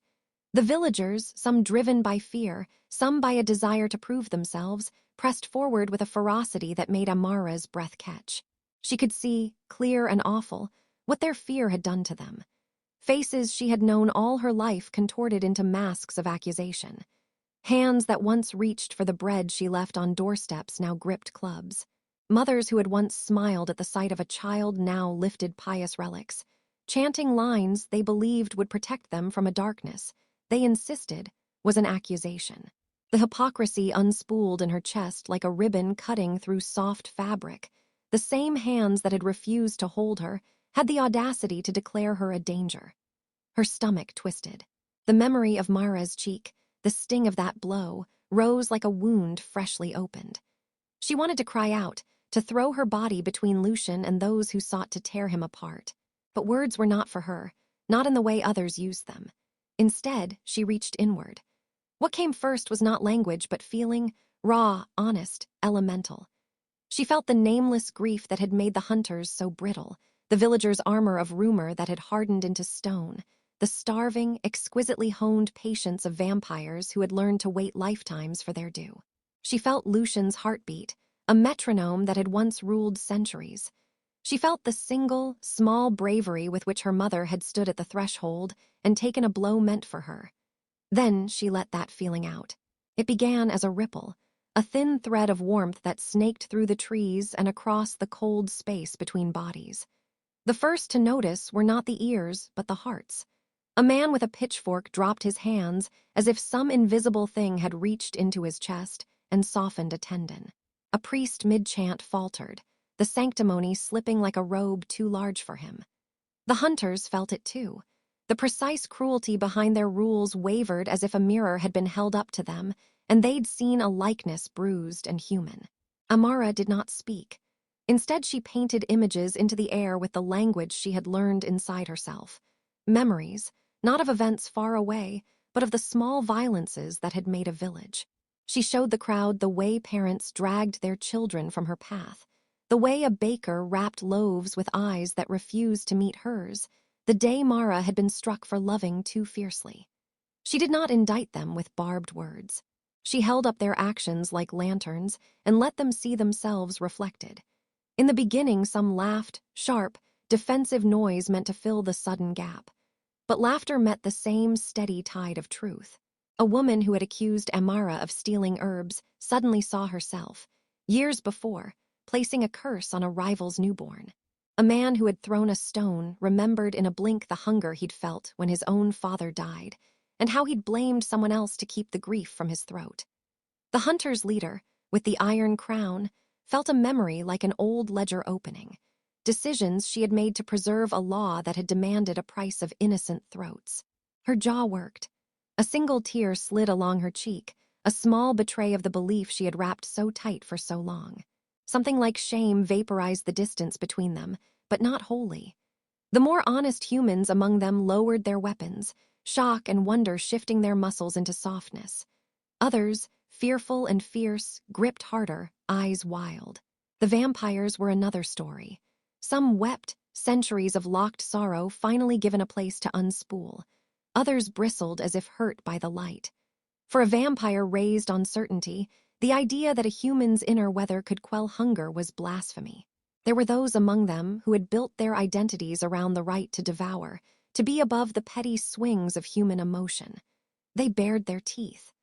The villagers, some driven by fear, some by a desire to prove themselves, pressed forward with a ferocity that made Amara's breath catch. She could see, clear and awful, what their fear had done to them. Faces she had known all her life contorted into masks of accusation. Hands that once reached for the bread she left on doorsteps now gripped clubs. Mothers who had once smiled at the sight of a child now lifted pious relics, chanting lines they believed would protect them from a darkness they insisted was an accusation. The hypocrisy unspooled in her chest like a ribbon cutting through soft fabric. The same hands that had refused to hold her had the audacity to declare her a danger. Her stomach twisted. The memory of Mara's cheek, the sting of that blow, rose like a wound freshly opened. She wanted to cry out, to throw her body between Lucian and those who sought to tear him apart. But words were not for her, not in the way others used them. Instead, she reached inward. What came first was not language but feeling, raw, honest, elemental. She felt the nameless grief that had made the hunters so brittle, the villagers' armor of rumor that had hardened into stone, the starving, exquisitely honed patience of vampires who had learned to wait lifetimes for their due. She felt Lucian's heartbeat, a metronome that had once ruled centuries. She felt the single, small bravery with which her mother had stood at the threshold and taken a blow meant for her. Then she let that feeling out. It began as a ripple, a thin thread of warmth that snaked through the trees and across the cold space between bodies. The first to notice were not the ears, but the hearts. A man with a pitchfork dropped his hands as if some invisible thing had reached into his chest and softened a tendon. A priest mid-chant faltered, the sanctimony slipping like a robe too large for him. The hunters felt it too. The precise cruelty behind their rules wavered as if a mirror had been held up to them, and they'd seen a likeness bruised and human. Amara did not speak. Instead, she painted images into the air with the language she had learned inside herself. Memories, not of events far away, but of the small violences that had made a village. She showed the crowd the way parents dragged their children from her path, the way a baker wrapped loaves with eyes that refused to meet hers, the day Mara had been struck for loving too fiercely. She did not indict them with barbed words. She held up their actions like lanterns and let them see themselves reflected. In the beginning, some laughed, sharp, defensive noise meant to fill the sudden gap. But laughter met the same steady tide of truth. A woman who had accused Amara of stealing herbs suddenly saw herself, years before, placing a curse on a rival's newborn. A man who had thrown a stone remembered in a blink the hunger he'd felt when his own father died, and how he'd blamed someone else to keep the grief from his throat. The hunter's leader, with the iron crown, felt a memory like an old ledger opening, decisions she had made to preserve a law that had demanded a price of innocent throats. Her jaw worked. A single tear slid along her cheek, a small betray of the belief she had wrapped so tight for so long. Something like shame vaporized the distance between them, but not wholly. The more honest humans among them lowered their weapons, shock and wonder shifting their muscles into softness. Others, fearful and fierce, gripped harder, eyes wild. The vampires were another story. Some wept, centuries of locked sorrow finally given a place to unspool. Others bristled as if hurt by the light. For a vampire raised on certainty, the idea that a human's inner weather could quell hunger was blasphemy. There were those among them who had built their identities around the right to devour, to be above the petty swings of human emotion. They bared their teeth.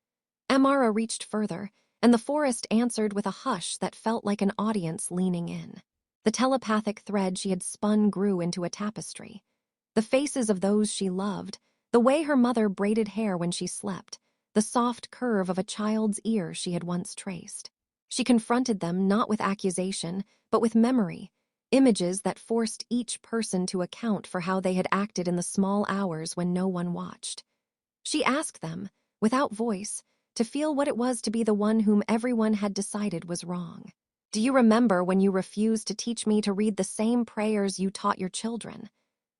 Amara reached further, and the forest answered with a hush that felt like an audience leaning in. The telepathic thread she had spun grew into a tapestry. The faces of those she loved, the way her mother braided hair when she slept, the soft curve of a child's ear she had once traced. She confronted them not with accusation, but with memory, images that forced each person to account for how they had acted in the small hours when no one watched. She asked them, without voice, to feel what it was to be the one whom everyone had decided was wrong. Do you remember when you refused to teach me to read the same prayers you taught your children?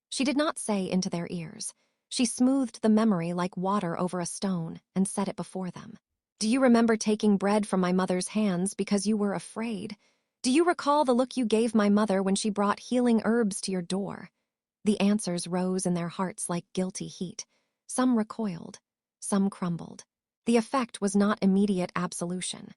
She did not say into their ears. She smoothed the memory like water over a stone and set it before them. Do you remember taking bread from my mother's hands because you were afraid? Do you recall the look you gave my mother when she brought healing herbs to your door? The answers rose in their hearts like guilty heat. Some recoiled, some crumbled. The effect was not immediate absolution.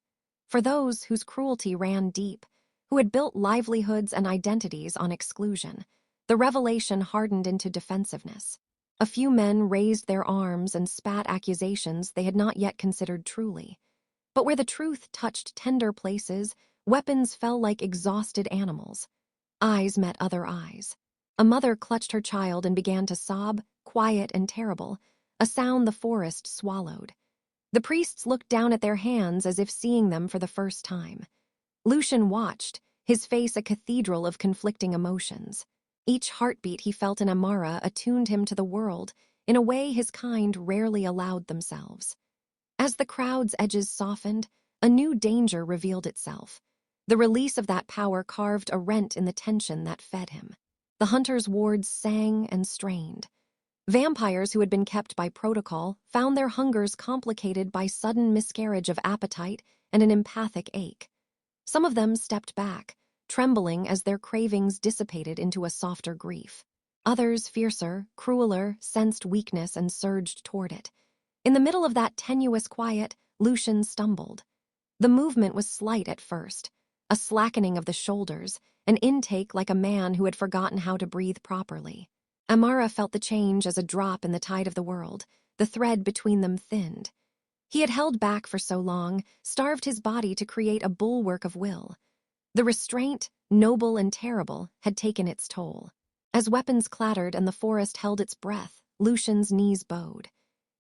For those whose cruelty ran deep, who had built livelihoods and identities on exclusion, the revelation hardened into defensiveness. A few men raised their arms and spat accusations they had not yet considered truly. But where the truth touched tender places, weapons fell like exhausted animals. Eyes met other eyes. A mother clutched her child and began to sob, quiet and terrible, a sound the forest swallowed. The priests looked down at their hands as if seeing them for the first time. Lucian watched, his face a cathedral of conflicting emotions. Each heartbeat he felt in Amara attuned him to the world in a way his kind rarely allowed themselves. As the crowd's edges softened, a new danger revealed itself. The release of that power carved a rent in the tension that fed him. The hunter's wards sang and strained. Vampires who had been kept by protocol found their hungers complicated by sudden miscarriage of appetite and an empathic ache. Some of them stepped back, trembling as their cravings dissipated into a softer grief. Others, fiercer, crueler, sensed weakness and surged toward it. In the middle of that tenuous quiet, Lucian stumbled. The movement was slight at first, a slackening of the shoulders, an intake like a man who had forgotten how to breathe properly. Amara felt the change as a drop in the tide of the world, the thread between them thinned. He had held back for so long, starved his body to create a bulwark of will. The restraint, noble and terrible, had taken its toll. As weapons clattered and the forest held its breath, Lucian's knees bowed.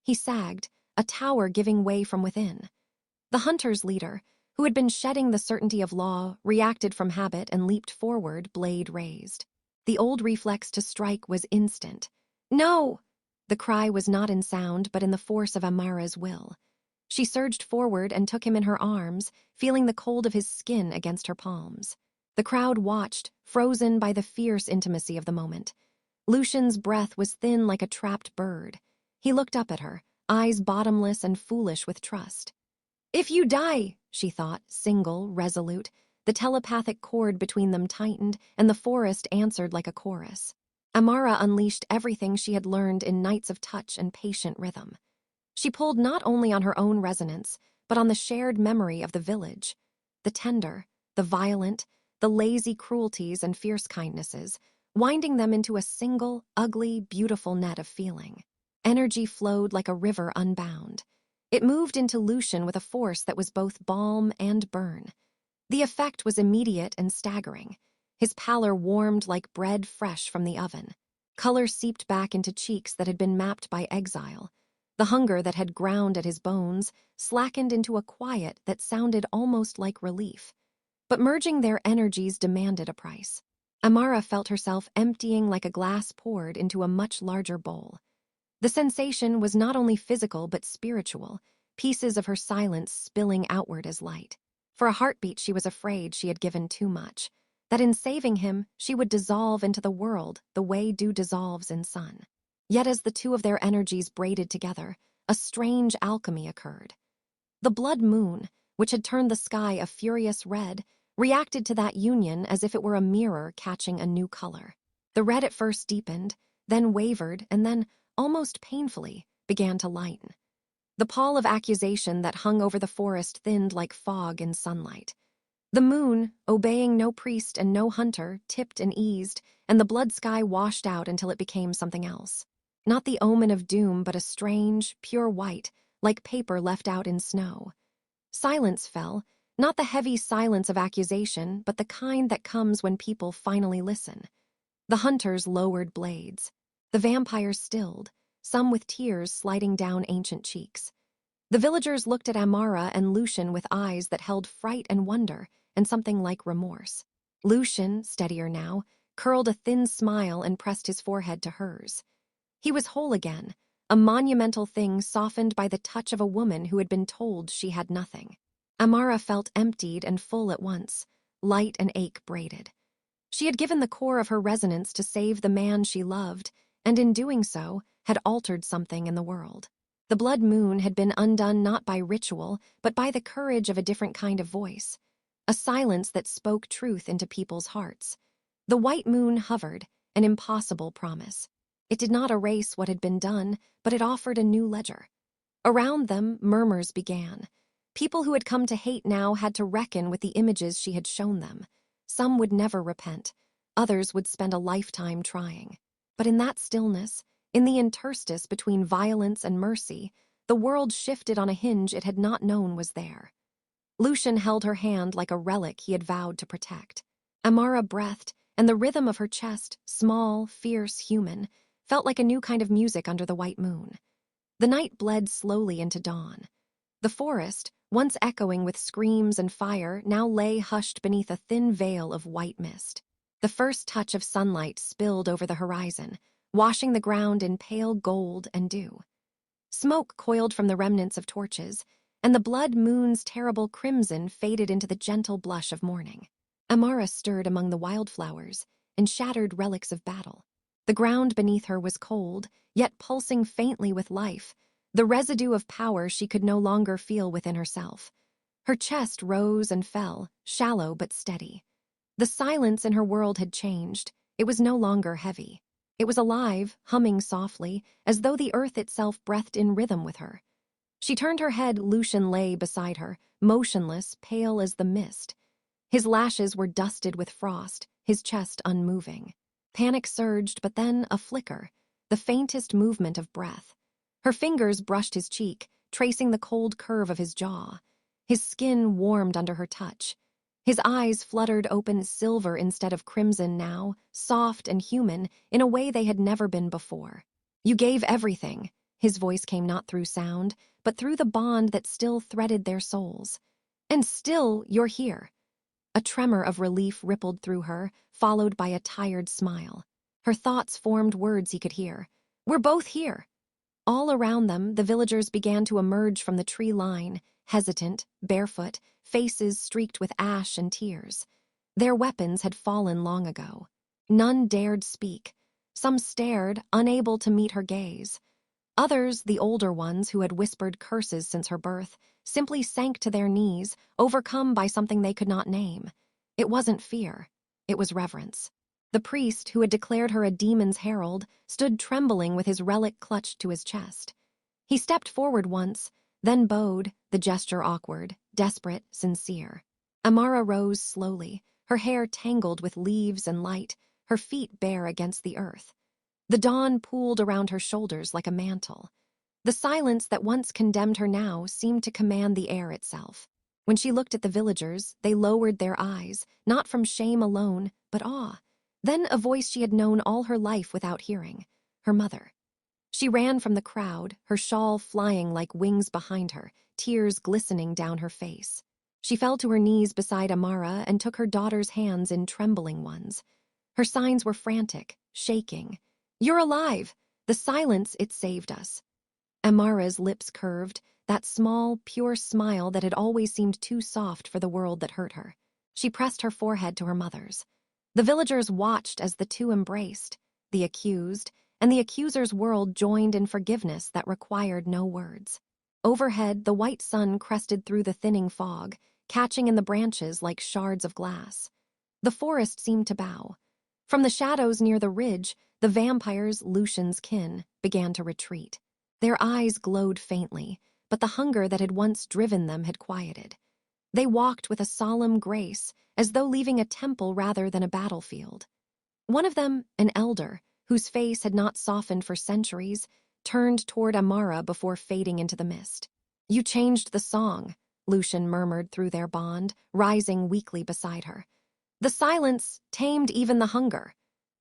He sagged, a tower giving way from within. The hunter's leader, who had been shedding the certainty of law, reacted from habit and leaped forward, blade raised. The old reflex to strike was instant. "No!" The cry was not in sound, but in the force of Amara's will. She surged forward and took him in her arms, feeling the cold of his skin against her palms. The crowd watched, frozen by the fierce intimacy of the moment. Lucian's breath was thin like a trapped bird. He looked up at her, eyes bottomless and foolish with trust. "If you die," she thought, single, resolute. The telepathic cord between them tightened, and the forest answered like a chorus. Amara unleashed everything she had learned in nights of touch and patient rhythm. She pulled not only on her own resonance, but on the shared memory of the village. The tender, the violent, the lazy cruelties and fierce kindnesses, winding them into a single, ugly, beautiful net of feeling. Energy flowed like a river unbound. It moved into Lucian with a force that was both balm and burn. The effect was immediate and staggering. His pallor warmed like bread fresh from the oven. Color seeped back into cheeks that had been mapped by exile. The hunger that had ground at his bones slackened into a quiet that sounded almost like relief. But merging their energies demanded a price. Amara felt herself emptying like a glass poured into a much larger bowl. The sensation was not only physical but spiritual, pieces of her silence spilling outward as light. For a heartbeat she was afraid she had given too much, that in saving him she would dissolve into the world the way dew dissolves in sun. Yet as the two of their energies braided together, a strange alchemy occurred. The blood moon, which had turned the sky a furious red, reacted to that union as if it were a mirror catching a new color. The red at first deepened, then wavered, and then, almost painfully, began to lighten. The pall of accusation that hung over the forest thinned like fog in sunlight. The moon, obeying no priest and no hunter, tipped and eased, and the blood sky washed out until it became something else. Not the omen of doom, but a strange, pure white, like paper left out in snow. Silence fell, not the heavy silence of accusation, but the kind that comes when people finally listen. The hunters lowered blades. The vampires stilled, some with tears sliding down ancient cheeks. The villagers looked at Amara and Lucian with eyes that held fright and wonder, and something like remorse. Lucian, steadier now, curled a thin smile and pressed his forehead to hers. He was whole again, a monumental thing softened by the touch of a woman who had been told she had nothing. Amara felt emptied and full at once, light and ache braided. She had given the core of her resonance to save the man she loved, and in doing so, had altered something in the world. The blood moon had been undone not by ritual, but by the courage of a different kind of voice, a silence that spoke truth into people's hearts. The white moon hovered, an impossible promise. It did not erase what had been done, but it offered a new ledger. Around them, murmurs began. People who had come to hate now had to reckon with the images she had shown them. Some would never repent, others would spend a lifetime trying. But in that stillness, in the interstice between violence and mercy, the world shifted on a hinge it had not known was there. Lucian held her hand like a relic he had vowed to protect. Amara breathed, and the rhythm of her chest, small, fierce, human, felt like a new kind of music under the white moon. The night bled slowly into dawn. The forest, once echoing with screams and fire, now lay hushed beneath a thin veil of white mist. The first touch of sunlight spilled over the horizon, washing the ground in pale gold and dew. Smoke coiled from the remnants of torches, and the blood moon's terrible crimson faded into the gentle blush of morning. Amara stirred among the wildflowers and shattered relics of battle. The ground beneath her was cold, yet pulsing faintly with life, the residue of power she could no longer feel within herself. Her chest rose and fell, shallow but steady. The silence in her world had changed. It was no longer heavy. It was alive, humming softly, as though the earth itself breathed in rhythm with her. She turned her head. Lucian lay beside her, motionless, pale as the mist. His lashes were dusted with frost, his chest unmoving. Panic surged, but then a flicker, the faintest movement of breath. Her fingers brushed his cheek, tracing the cold curve of his jaw. His skin warmed under her touch. His eyes fluttered open silver instead of crimson now, soft and human in a way they had never been before. "You gave everything." His voice came not through sound, but through the bond that still threaded their souls. And still, you're here." A tremor of relief rippled through her, followed by a tired smile. Her thoughts formed words he could hear. "We're both here." All around them, the villagers began to emerge from the tree line, hesitant, barefoot, faces streaked with ash and tears. Their weapons had fallen long ago. None dared speak. Some stared, unable to meet her gaze. Others, the older ones who had whispered curses since her birth, simply sank to their knees, overcome by something they could not name. It wasn't fear. It was reverence. The priest, who had declared her a demon's herald, stood trembling with his relic clutched to his chest. He stepped forward once, then bowed, the gesture awkward, desperate, sincere. Amara rose slowly, her hair tangled with leaves and light, her feet bare against the earth. The dawn pooled around her shoulders like a mantle. The silence that once condemned her now seemed to command the air itself. When she looked at the villagers, they lowered their eyes, not from shame alone, but awe. Then a voice she had known all her life without hearing, her mother. She ran from the crowd, her shawl flying like wings behind her, tears glistening down her face. She fell to her knees beside Amara and took her daughter's hands in trembling ones. Her signs were frantic, shaking. "You're alive!" The silence, it saved us. Amara's lips curved, that small, pure smile that had always seemed too soft for the world that hurt her. She pressed her forehead to her mother's. The villagers watched as the two embraced, the accused, and the accuser's world joined in forgiveness that required no words. Overhead, the white sun crested through the thinning fog, catching in the branches like shards of glass. The forest seemed to bow. From the shadows near the ridge, the vampires, Lucian's kin, began to retreat. Their eyes glowed faintly, but the hunger that had once driven them had quieted. They walked with a solemn grace, as though leaving a temple rather than a battlefield. One of them, an elder, whose face had not softened for centuries, turned toward Amara before fading into the mist. "You changed the song," Lucian murmured through their bond, rising weakly beside her. "The silence tamed even the hunger."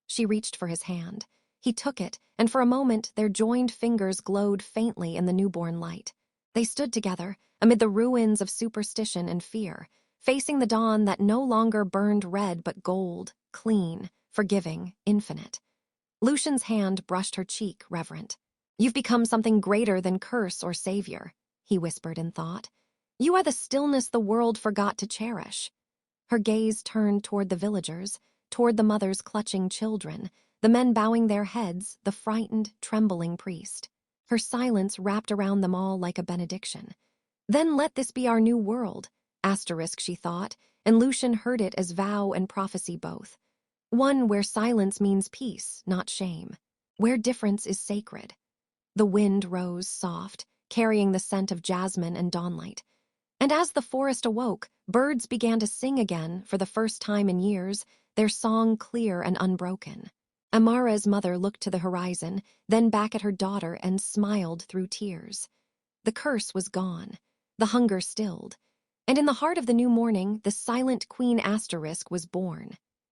She reached for his hand. He took it, and for a moment their joined fingers glowed faintly in the newborn light. They stood together, amid the ruins of superstition and fear, facing the dawn that no longer burned red but gold, clean, forgiving, infinite. Lucian's hand brushed her cheek, reverent. "You've become something greater than curse or savior," he whispered in thought. "You are the stillness the world forgot to cherish." Her gaze turned toward the villagers, toward the mothers clutching children, the men bowing their heads, the frightened, trembling priest. Her silence wrapped around them all like a benediction. "Then let this be our new world," asterisk she thought, and Lucian heard it as vow and prophecy both. "One where silence means peace, not shame. Where difference is sacred." The wind rose soft, carrying the scent of jasmine and dawnlight. And as the forest awoke, birds began to sing again, for the first time in years, their song clear and unbroken. Amara's mother looked to the horizon, then back at her daughter and smiled through tears. The curse was gone, the hunger stilled, and in the heart of the new morning, the silent Queen Asterisk was born.